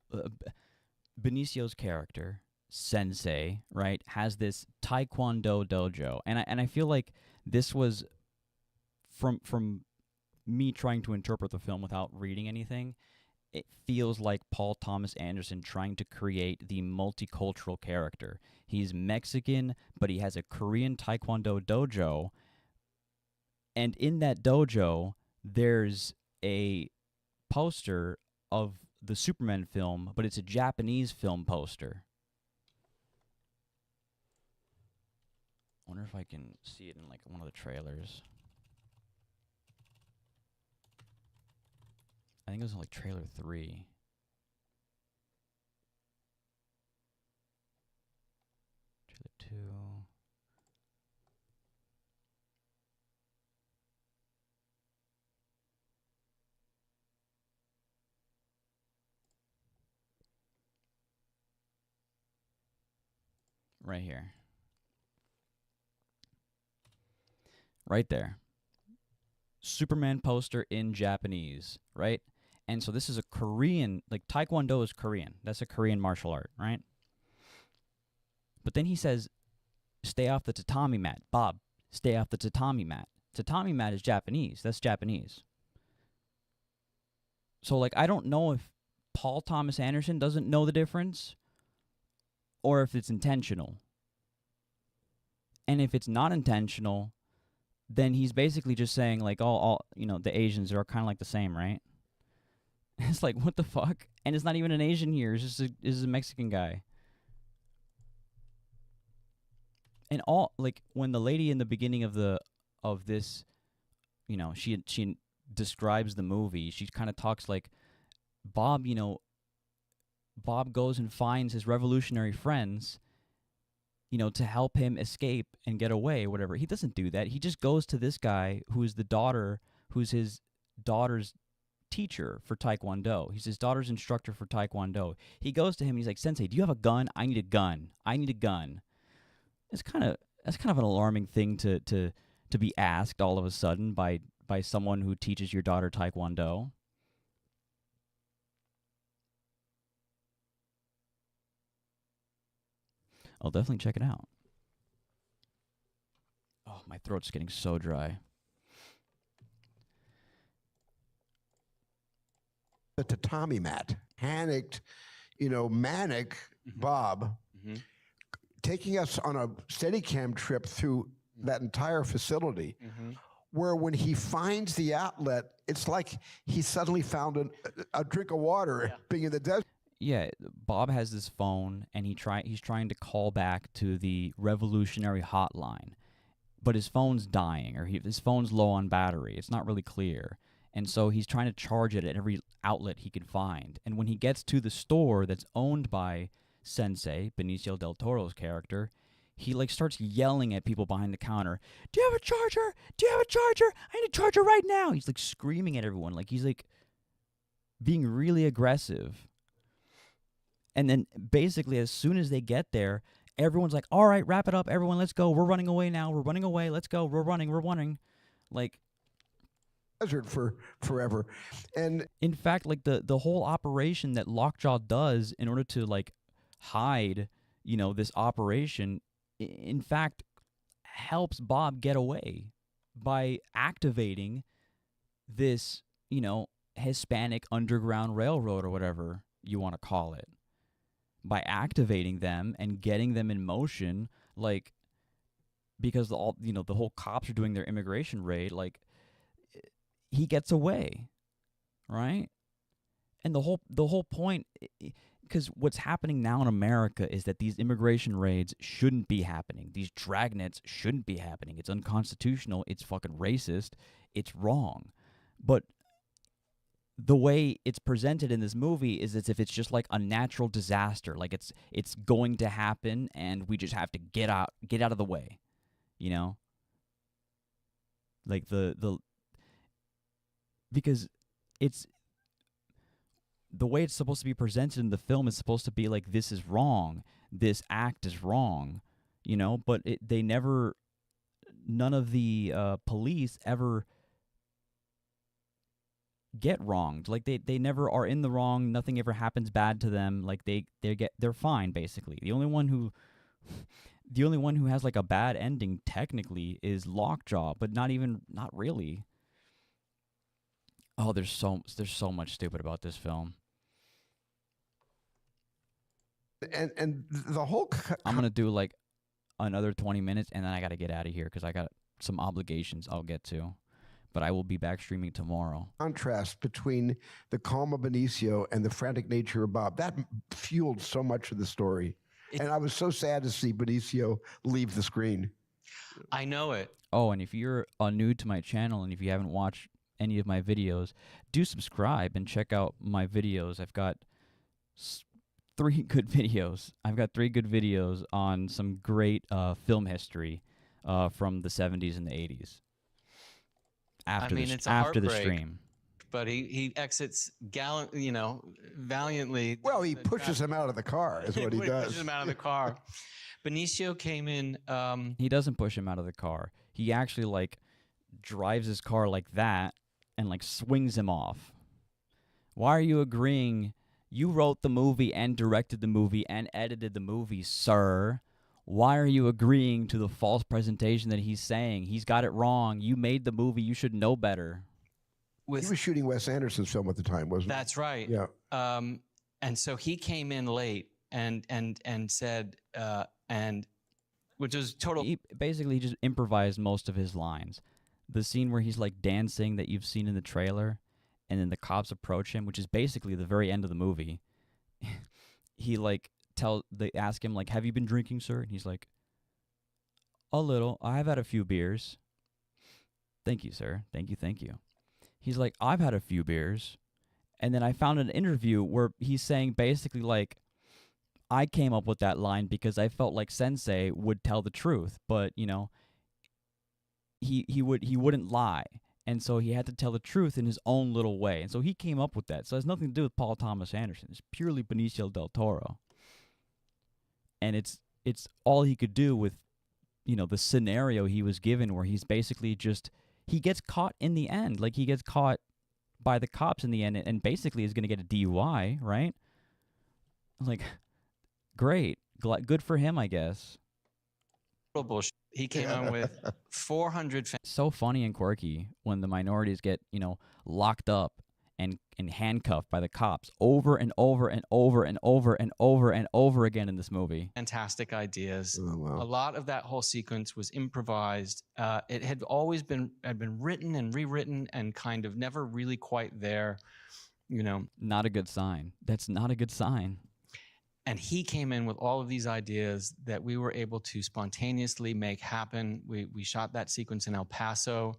Benicio's character, Sensei, right, has this Taekwondo dojo, and I feel like this was from me trying to interpret the film without reading anything. It feels like Paul Thomas Anderson trying to create the multicultural character. He's Mexican, but he has a Korean Taekwondo dojo. And in that dojo, there's a poster of the Superman film, but it's a Japanese film poster. I wonder if I can see it in like one of the trailers. I think it was like trailer 3. Trailer 2. right here. Right there. Superman poster in Japanese, right? And so this is a Korean, like Taekwondo is Korean. That's a Korean martial art, right? But then he says, stay off the tatami mat. Bob, stay off the tatami mat. Tatami mat is Japanese. That's Japanese. So, like, I don't know if Paul Thomas Anderson doesn't know the difference or if it's intentional. And if it's not intentional, then he's basically just saying, like, all you know, the Asians are kind of like the same, right? It's like, what the fuck? And it's not even an Asian here. It's just a Mexican guy. And all, like, when the lady in the beginning of this, you know, she describes the movie, she kind of talks like, Bob, you know, Bob goes and finds his revolutionary friends, you know, to help him escape and get away, or whatever. He doesn't do that. He just goes to this guy who's his daughter's teacher for Taekwondo. He's his daughter's instructor for Taekwondo. He goes to him, he's like, Sensei, do you have a gun? I need a gun. I need a gun. That's kind of an alarming thing to be asked all of a sudden by someone who teaches your daughter Taekwondo. I'll definitely check it out. Oh, my throat's getting so dry. The tatami mat. Panicked, you know, manic Bob taking us on a Steadicam trip through that entire facility, where when he finds the outlet, it's like he suddenly found a drink of water being in the desert. Yeah, Bob has this phone, and he's trying to call back to the revolutionary hotline, but his phone's dying, or his phone's low on battery. It's not really clear, and so he's trying to charge it at every outlet he can find. And when he gets to the store that's owned by Sensei, Benicio del Toro's character, he like starts yelling at people behind the counter, "Do you have a charger? Do you have a charger? I need a charger right now!" He's like screaming at everyone, like he's like being really aggressive. And then basically as soon as they get there, everyone's like, all right, wrap it up. Everyone, let's go. We're running away now. We're running away. Let's go. We're running. Like, desert for forever. And in fact, like the whole operation that Lockjaw does in order to like hide, you know, this operation, in fact, helps Bob get away by activating this, you know, Hispanic Underground Railroad or whatever you want to call it. By activating them and getting them in motion, like, because the whole cops are doing their immigration raid, like, he gets away, right? And the whole point, because what's happening now in America is that these immigration raids shouldn't be happening. These dragnets shouldn't be happening. It's unconstitutional. It's fucking racist. It's wrong. But the way it's presented in this movie is as if it's just like a natural disaster, like it's going to happen, and we just have to get out of the way, you know. Like because it's the way it's supposed to be presented in the film is supposed to be like, this is wrong, this act is wrong, you know. But none of the police ever get wronged. Like they never are in the wrong. Nothing ever happens bad to them. Like they're fine basically. The only one who has like a bad ending technically is Lockjaw, but not really. Oh, there's so much stupid about this film. And the whole I'm gonna do like another 20 minutes, and then I gotta get out of here because I got some obligations I'll get to. But I will be back streaming tomorrow. Contrast between the calm of Benicio and the frantic nature of Bob, that fueled so much of the story. And I was so sad to see Benicio leave the screen. I know it. Oh, and if you're new to my channel and if you haven't watched any of my videos, do subscribe and check out my videos. I've got 3 good videos. I've got 3 good videos on some great film history from the 70s and the 80s. After the stream, but he exits valiantly. Well, he pushes him out of the car. Is what he does. Pushes him out of the car. Benicio came in. He doesn't push him out of the car. He actually like drives his car like that and like swings him off. Why are you agreeing? You wrote the movie and directed the movie and edited the movie, sir. Why are you agreeing to the false presentation that he's saying? He's got it wrong. You made the movie. You should know better. He was shooting Wes Anderson's film at the time, wasn't he? That's right. Yeah. And so he came in late and said, and which was total. He basically just improvised most of his lines. The scene where he's like dancing that you've seen in the trailer, and then the cops approach him, which is basically the very end of the movie. He like they ask him like, "Have you been drinking, sir?" And he's like, "A little. I've had a few beers." "Thank you, sir. Thank you." He's like, "I've had a few beers." And then I found an interview where he's saying basically like, I came up with that line because I felt like Sensei would tell the truth, but you know, he wouldn't lie. And so he had to tell the truth in his own little way. And so he came up with that. So it has nothing to do with Paul Thomas Anderson. It's purely Benicio del Toro. And it's all he could do with, you know, the scenario he was given where he's basically just, he gets caught in the end. Like he gets caught by the cops in the end and basically is going to get a DUI, right? Like, great. Good for him, I guess. Bullshit. He came on with 400. So funny and quirky when the minorities get, you know, locked up and handcuffed by the cops over and over and over and over and over and over again in this movie. Fantastic ideas. Oh, wow. A lot of that whole sequence was improvised. It had always been written and rewritten and kind of never really quite there, you know. Not a good sign. That's not a good sign. And he came in with all of these ideas that we were able to spontaneously make happen. We shot that sequence in El Paso,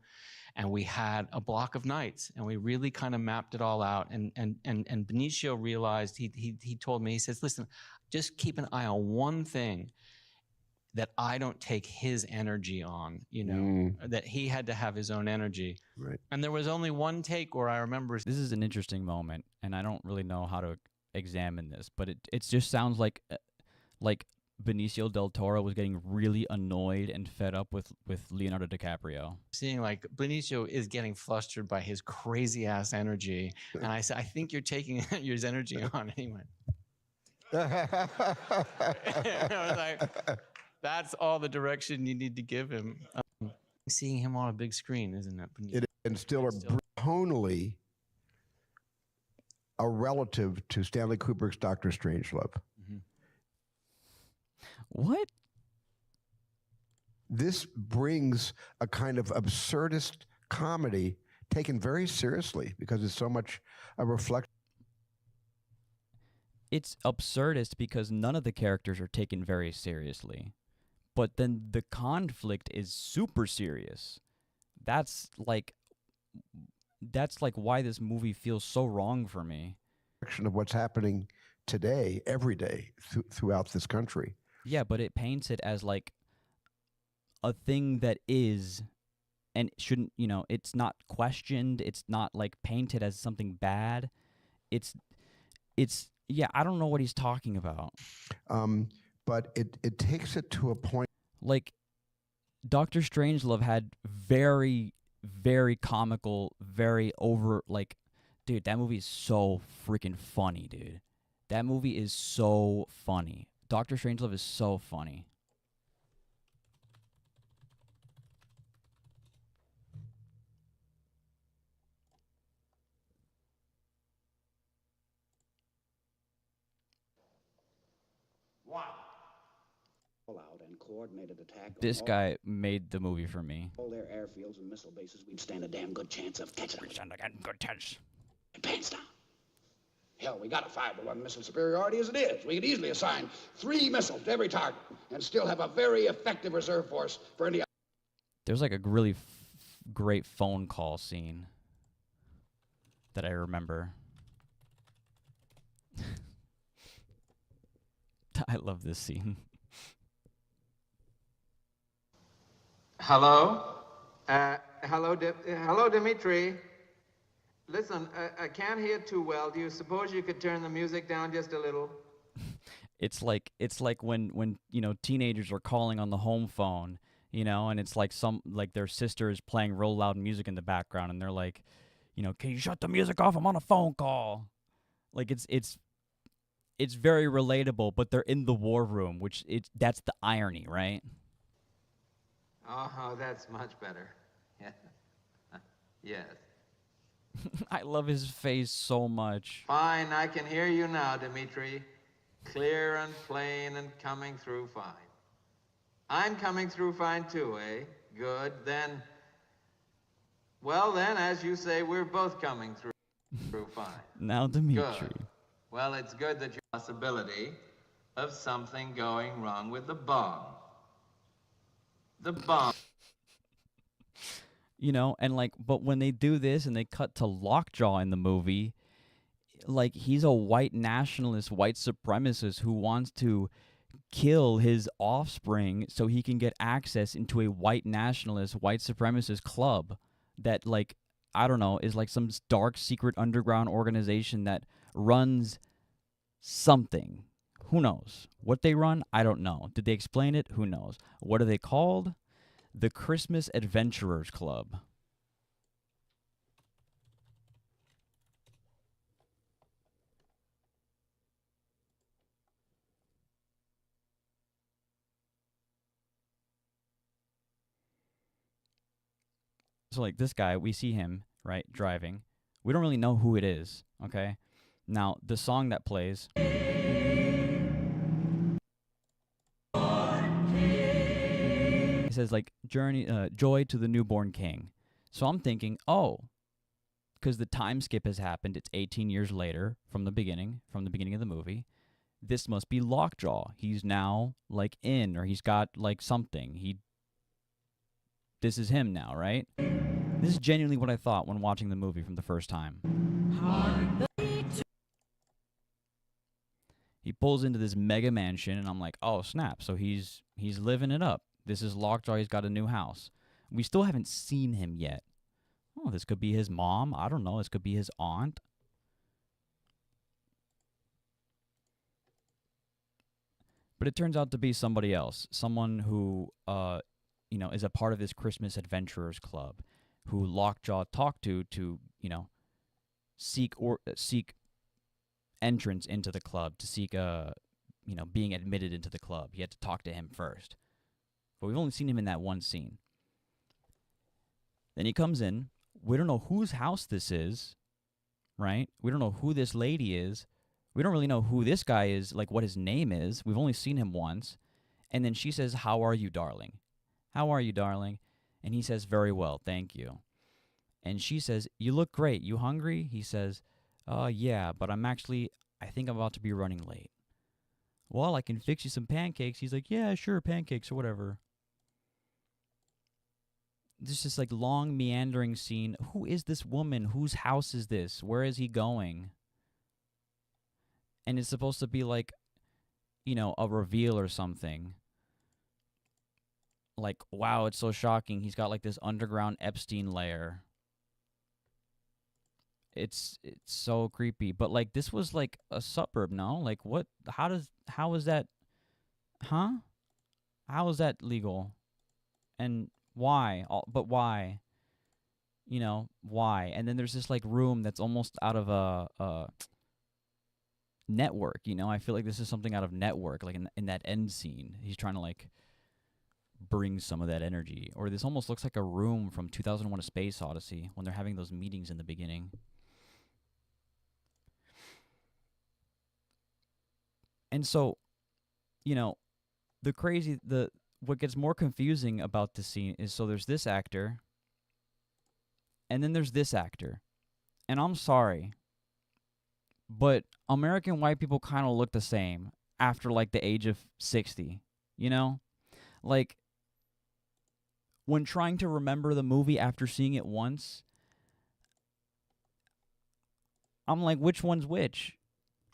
and we had a block of nights, and we really kind of mapped it all out. And Benicio realized, he told me, he says, listen, just keep an eye on one thing that I don't take his energy on, you know, that he had to have his own energy. Right. And there was only one take where I remember. This is an interesting moment, and I don't really know how to examine this, but it just sounds like Benicio del Toro was getting really annoyed and fed up with Leonardo DiCaprio. Seeing like Benicio is getting flustered by his crazy ass energy, and I said, I think you're taking his energy on anyway. I was like, that's all the direction you need to give him. Seeing him on a big screen, isn't it? It and still are tonally a relative to Stanley Kubrick's Dr. Strangelove. Mm-hmm. What? This brings a kind of absurdist comedy taken very seriously because it's so much a reflection. It's absurdist because none of the characters are taken very seriously. But then the conflict is super serious. That's like why this movie feels so wrong for me. Of what's happening today, every day, throughout this country. Yeah, but it paints it as like a thing that is and shouldn't, you know, it's not questioned. It's not like painted as something bad. It's yeah, I don't know what he's talking about. But it takes it to a point. Like, Dr. Strangelove had very, very comical, very over, like, dude, that movie is so freaking funny, dude. That movie is so funny. Dr. Strangelove is so funny. And coordinated attack. This guy made the movie for me. All their airfields and missile bases, we'd stand a damn good chance of catching them. Pants down. Hell, we got a 5-to-1 missile superiority as it is. We could easily assign 3 missiles to every target and still have a very effective reserve force for any. There's like a really great phone call scene that I remember. I love this scene. Hello? Hello, Dimitri. Listen, I can't hear too well. Do you suppose you could turn the music down just a little? It's like when teenagers are calling on the home phone, and it's like their sister is playing real loud music in the background, and they're like, can you shut the music off? I'm on a phone call. Like it's very relatable, but they're in the war room, which that's the irony, right? Oh, that's much better. Yeah. Yes. I love his face so much. Fine, I can hear you now, Dmitri. Clear and plain and coming through fine. I'm coming through fine too, eh? Good, then... Well then, as you say, we're both coming through fine. Now Dmitri. Good. Well, it's good that you're possibility of something going wrong with the bomb. The bomb. But when they do this and they cut to Lockjaw in the movie, like, he's a white nationalist, white supremacist who wants to kill his offspring so he can get access into a white nationalist, white supremacist club that, like, I don't know, is like some dark secret underground organization that runs something. Who knows? What they run? I don't know. Did they explain it? Who knows? What are they called? The Christmas Adventurers Club. So, like, this guy, we see him, right, driving. We don't really know who it is, okay? Now, the song that plays... It says, like, joy to the newborn king. So I'm thinking, oh, because the time skip has happened. It's 18 years later from the beginning of the movie. This must be Lockjaw. He's now, like, in, or he's got, like, something. This is him now, right? This is genuinely what I thought when watching the movie from the first time. He pulls into this mega mansion, and I'm like, oh, snap. So he's living it up. This is Lockjaw. He's got a new house. We still haven't seen him yet. Oh, this could be his mom. I don't know. This could be his aunt. But it turns out to be somebody else. Someone who, is a part of this Christmas Adventurers Club, who Lockjaw talked to seek entrance into the club, to seek being admitted into the club. He had to talk to him first. But we've only seen him in that one scene. Then he comes in. We don't know whose house this is, right? We don't know who this lady is. We don't really know who this guy is, like what his name is. We've only seen him once. And then she says, "How are you, darling? How are you, darling?" And he says, "Very well, thank you." And she says, "You look great. You hungry?" He says, "Yeah, but I think I'm about to be running late." "Well, I can fix you some pancakes." He's like, "Yeah, sure, pancakes or whatever." This is like long meandering scene. Who is this woman? Whose house is this? Where is he going? And it's supposed to be like, a reveal or something. Like, wow, it's so shocking. He's got like this underground Epstein lair. It's so creepy. But like, this was like a suburb, no? Like, what? How is that? Huh? How is that legal? And why? But why? Why? And then there's this like room that's almost out of a Network. I feel like this is something out of Network, like in that end scene. He's trying to like bring some of that energy. Or this almost looks like a room from 2001: A Space Odyssey when they're having those meetings in the beginning. And so, what gets more confusing about this scene is, so there's this actor, and then there's this actor. And I'm sorry, but American white people kind of look the same after, like, the age of 60, Like, when trying to remember the movie after seeing it once, I'm like, which one's which?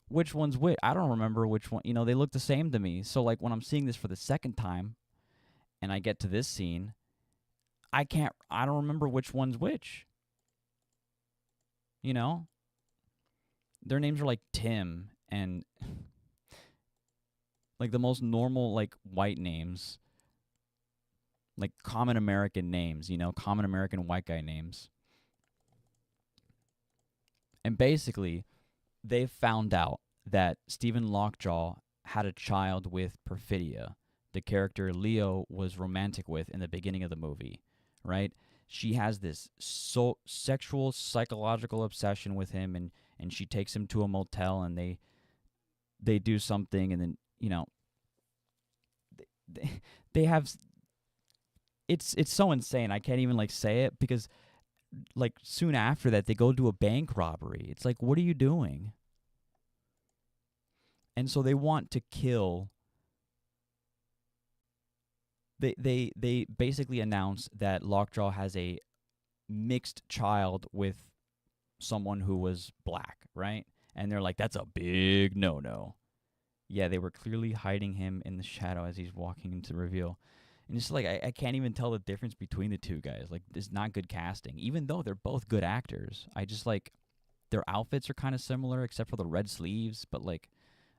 Which one's which? I don't remember which one. They look the same to me. So, like, when I'm seeing this for the second time, and I get to this scene, I don't remember which one's which. Their names are like Tim, and like the most normal like white names, like common American names, you know, common American white guy names. And basically, they found out that Stephen Lockjaw had a child with Perfidia, the character Leo was romantic with in the beginning of the movie, right? She has this sexual, psychological obsession with him, and she takes him to a motel, and they do something, and then, you know, they have... It's so insane. I can't even, like, say it, because, like, soon after that, they go do a bank robbery. It's like, what are you doing? And so they want to kill... They basically announce that Lockjaw has a mixed child with someone who was black, right? And they're like, that's a big no-no. Yeah, they were clearly hiding him in the shadow as he's walking into the reveal. And it's like, I can't even tell the difference between the two guys. Like, it's not good casting, even though they're both good actors. I just, like, their outfits are kind of similar, except for the red sleeves, but, like,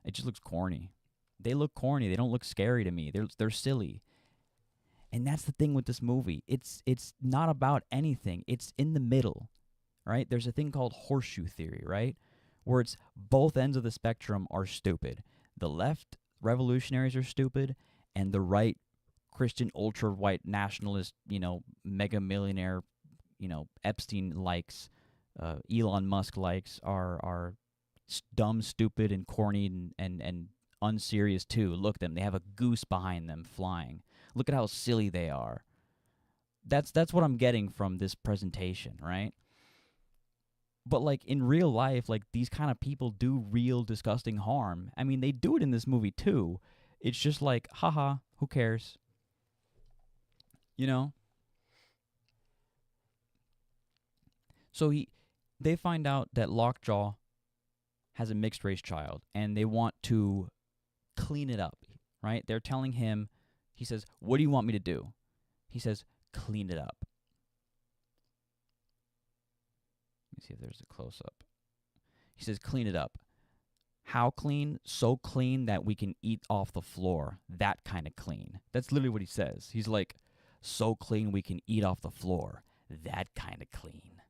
it just looks corny. They look corny. They don't look scary to me. They're silly. And that's the thing with this movie. It's not about anything. It's in the middle, right? There's a thing called horseshoe theory, right? Where it's both ends of the spectrum are stupid. The left revolutionaries are stupid, and the right Christian ultra-white nationalist, you know, mega millionaire, you know, Epstein likes, Elon Musk likes are dumb, stupid, and corny and unserious too. Look at them. They have a goose behind them flying. Look at how silly they are. That's what I'm getting from this presentation, right? But, like, in real life, like, these kind of people do real disgusting harm. I mean, they do it in this movie, too. It's just like, haha, who cares? You know? So they find out that Lockjaw has a mixed-race child, and they want to clean it up, right? They're telling him, he says, what do you want me to do? He says, clean it up. Let me see if there's a close-up. He says, clean it up. How clean? So clean that we can eat off the floor. That kind of clean. That's literally what he says. He's like, so clean we can eat off the floor. That kind of clean.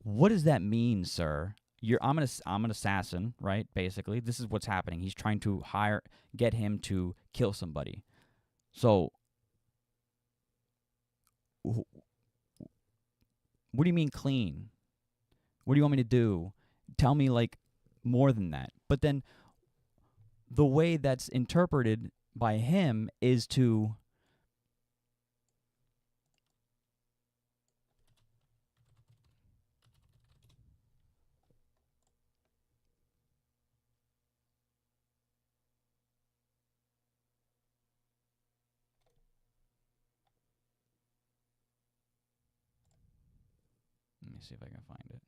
What does that mean, sir? I'm an assassin, right? Basically, this is what's happening. He's trying to get him to kill somebody. So, what do you mean clean? What do you want me to do? Tell me, like, more than that. But then, the way that's interpreted by him is to... Let me see if I can find it.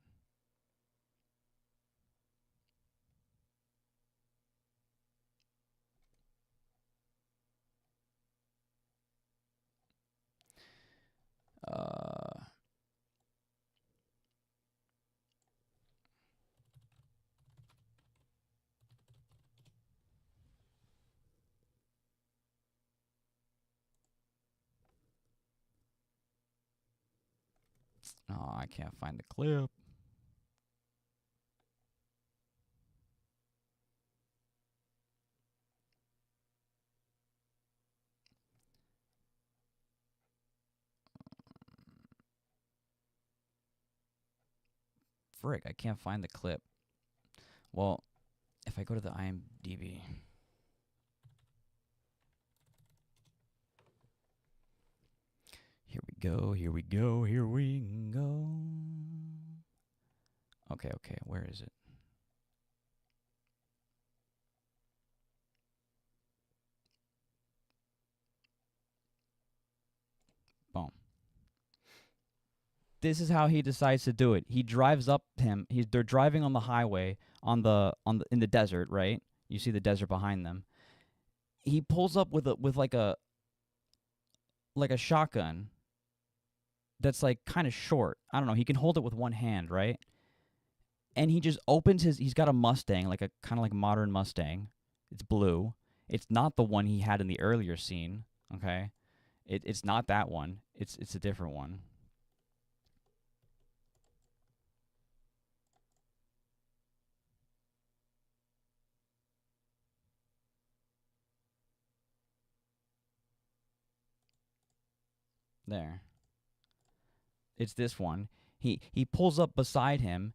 Oh, I can't find the clip. Frick, I can't find the clip. Well, if I go to the IMDb... Here we go, here we go, here we go. Okay, where is it? Boom. This is how he decides to do it. He drives up him. They're driving on the highway in the desert, right? You see the desert behind them. He pulls up with like a shotgun. That's like kind of short. I don't know. He can hold it with one hand, right? And he just opens he's got a Mustang, like a kind of like modern Mustang. It's blue. It's not the one he had in the earlier scene, okay? It's not that one. It's a different one. There. It's this one. He pulls up beside him,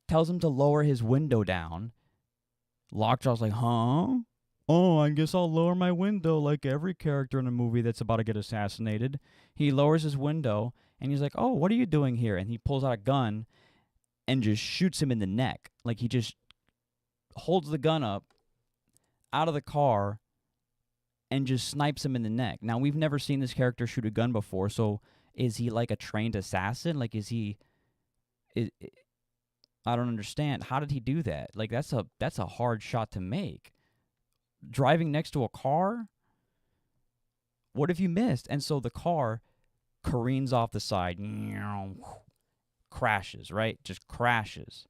tells him to lower his window down. Lockjaw's like, huh? Oh, I guess I'll lower my window like every character in a movie that's about to get assassinated. He lowers his window, and he's like, oh, what are you doing here? And he pulls out a gun and just shoots him in the neck. Like, he just holds the gun up out of the car and just snipes him in the neck. Now, we've never seen this character shoot a gun before, so is he like a trained assassin? Like, is he... I don't understand. How did he do that? Like, that's a hard shot to make. Driving next to a car? What if you missed? And so the car careens off the side. Crashes, right? Just crashes.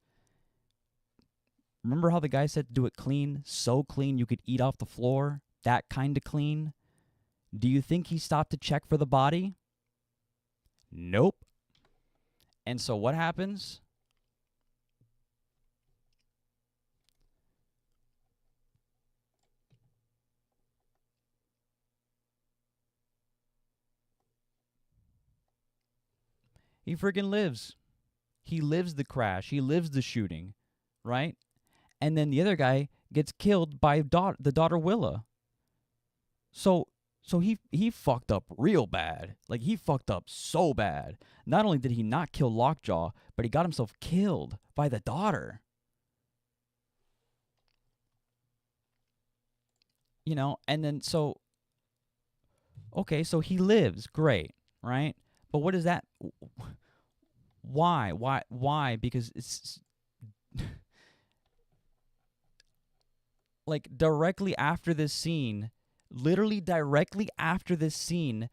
Remember how the guy said to do it clean? So clean you could eat off the floor? That kind of clean? Do you think he stopped to check for the body? Nope. And so what happens? He freaking lives. He lives the crash. He lives the shooting, right? And then the other guy gets killed by the daughter Willa. So he fucked up real bad. Like, he fucked up so bad. Not only did he not kill Lockjaw, but he got himself killed by the daughter. You know, and then so... Okay, so he lives. Great, right? But what is that? Why? Why? Because it's... like, directly after this scene... Literally directly after this scene,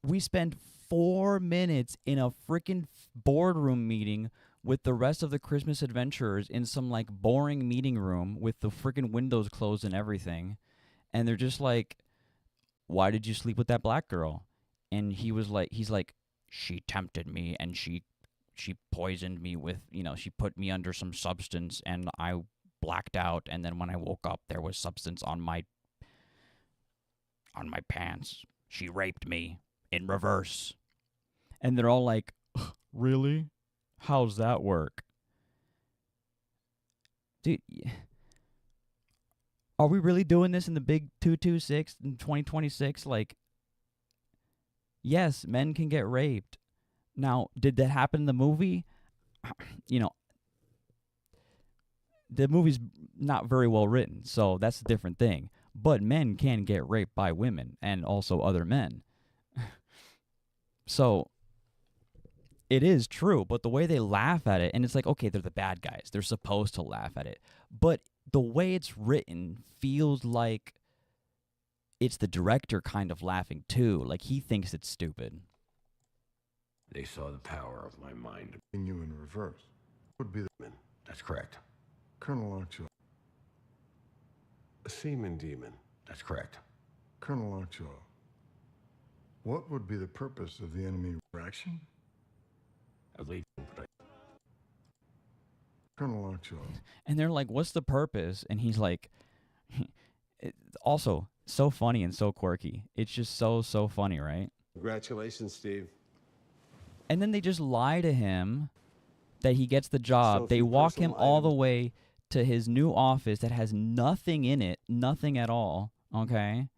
we spend 4 minutes in a freaking boardroom meeting with the rest of the Christmas adventurers in some, like, boring meeting room with the freaking windows closed and everything. And they're just like, why did you sleep with that black girl? And he's like, she tempted me and she poisoned me with, you know, she put me under some substance and I blacked out. And then when I woke up, there was substance on my pants. She raped me in reverse. And they're all like, really? How's that work? Dude, are we really doing this in the big 226 in 2026? Like, yes, men can get raped. Now, did that happen in the movie? You know, the movie's not very well written, so that's a different thing. But men can get raped by women and also other men. So it is true, but the way they laugh at it, and it's like, okay, they're the bad guys. They're supposed to laugh at it. But the way it's written feels like it's the director kind of laughing too. Like, he thinks it's stupid. They saw the power of my mind. You in reverse would be the man. That's correct. Colonel Lockjaw. A semen demon. That's correct. Colonel Lockjaw. What would be the purpose of the enemy action? Colonel Lockjaw. And they're like, what's the purpose? And he's like, also, so funny and so quirky. It's just so funny, right? Congratulations, Steve. And then they just lie to him that he gets the job. They walk him all the way to his new office that has nothing in it, nothing at all, okay?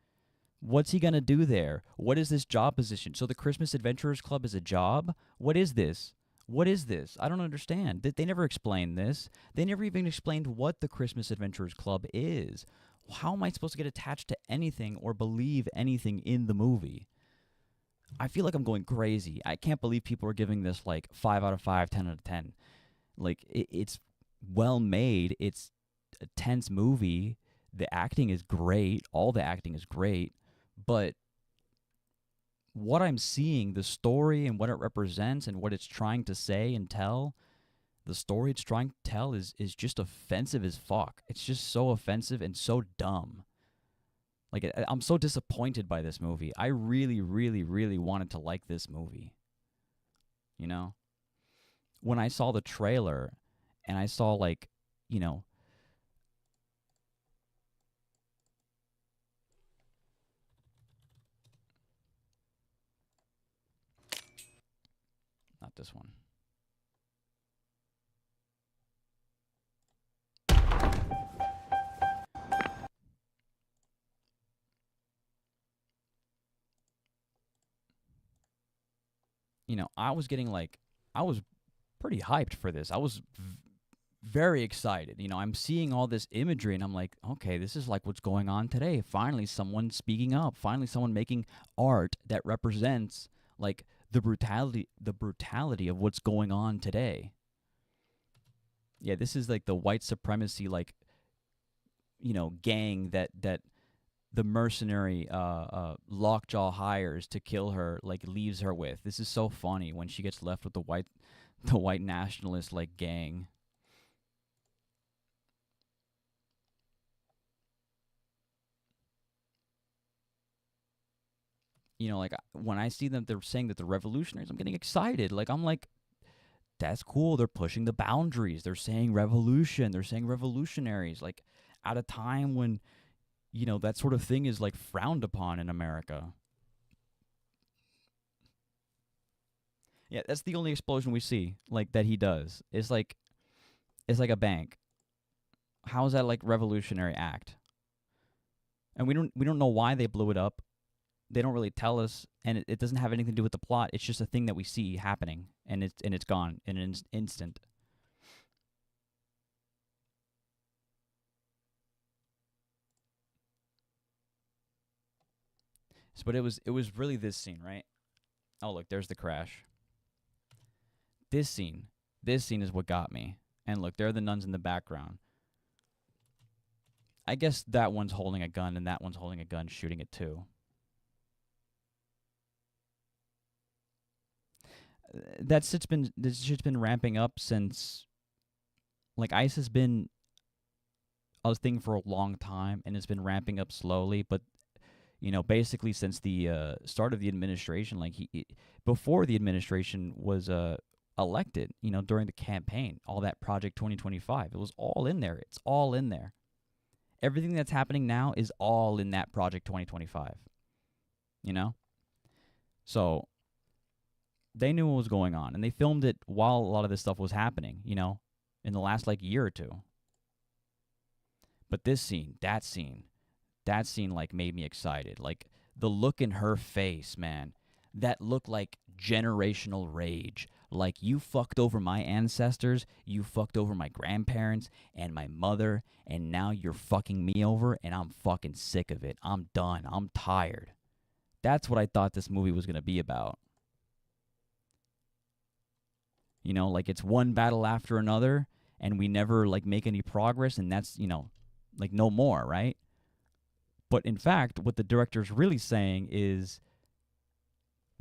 What's he going to do there? What is this job position? So the Christmas Adventurers Club is a job? What is this? What is this? I don't understand. They never explained this. They never even explained what the Christmas Adventurers Club is. How am I supposed to get attached to anything or believe anything in the movie? I feel like I'm going crazy. I can't believe people are giving this like 5 out of 5, 10 out of 10. Like, it's well made. It's a tense movie. The acting is great. All the acting is great. But what I'm seeing, the story and what it represents and what it's trying to say and tell, The story it's trying to tell is just offensive as fuck. It's just so offensive and so dumb. Like, I'm so disappointed by this movie. I really, really, really wanted to like this movie. You know? When I saw the trailer and I saw, like, you know, not this one. You know, I was pretty hyped for this. I was very excited. You know, I'm seeing all this imagery and I'm like, okay, this is like what's going on today. Finally, someone speaking up. Finally, someone making art that represents like the brutality of what's going on today. Yeah, this is like the white supremacy, like, you know, gang that the mercenary Lockjaw hires to kill her, like, leaves her with. This is so funny when she gets left with the white nationalist, like, gang. You know, like, when I see them, they're saying that they're revolutionaries, I'm getting excited. Like, I'm like, that's cool. They're pushing the boundaries. They're saying revolution. They're saying revolutionaries. Like, at a time when, you know, that sort of thing is, like, frowned upon in America. Yeah, that's the only explosion we see, like, that he does. It's like a bank. How is that, like, revolutionary act? And we don't know why they blew it up. They don't really tell us, and it doesn't have anything to do with the plot. It's just a thing that we see happening, and it's gone in an instant. So, but it was really this scene, right? Oh, look, there's the crash. This scene is what got me. And look, there are the nuns in the background. I guess that one's holding a gun, and that one's holding a gun, shooting it too. This shit's been ramping up since, like, ICE has been a thing for a long time, and it's been ramping up slowly, but, you know, basically since the start of the administration, like, before the administration was elected, you know, during the campaign, all that Project 2025, it was all in there. It's all in there. Everything that's happening now is all in that Project 2025, you know? So they knew what was going on, and they filmed it while a lot of this stuff was happening, you know, in the last, like, year or two. But this scene, that scene, like, made me excited. Like, the look in her face, man, that looked like generational rage. Like, you fucked over my ancestors, you fucked over my grandparents and my mother, and now you're fucking me over, and I'm fucking sick of it. I'm done. I'm tired. That's what I thought this movie was going to be about. You know, like, it's one battle after another, and we never, like, make any progress, and that's, you know, like, no more, right? But in fact, what the director's really saying is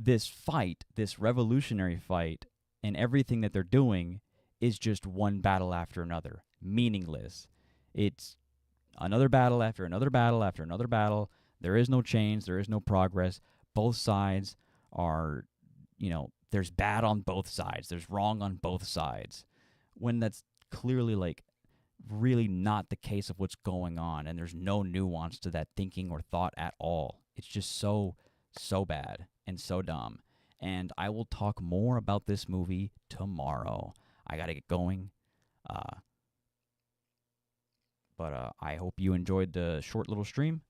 this fight, this revolutionary fight, and everything that they're doing is just one battle after another, meaningless. It's another battle after another battle after another battle. There is no change. There is no progress. Both sides are, you know, there's bad on both sides. There's wrong on both sides. When that's clearly, like, really not the case of what's going on, and there's no nuance to that thinking or thought at all. It's just so bad and so dumb. And I will talk more about this movie tomorrow. I gotta get going. But I hope you enjoyed the short little stream.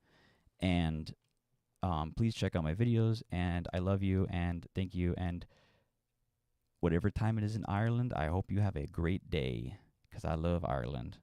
And please check out my videos. And I love you and thank you. And whatever time it is in Ireland, I hope you have a great day, because I love Ireland.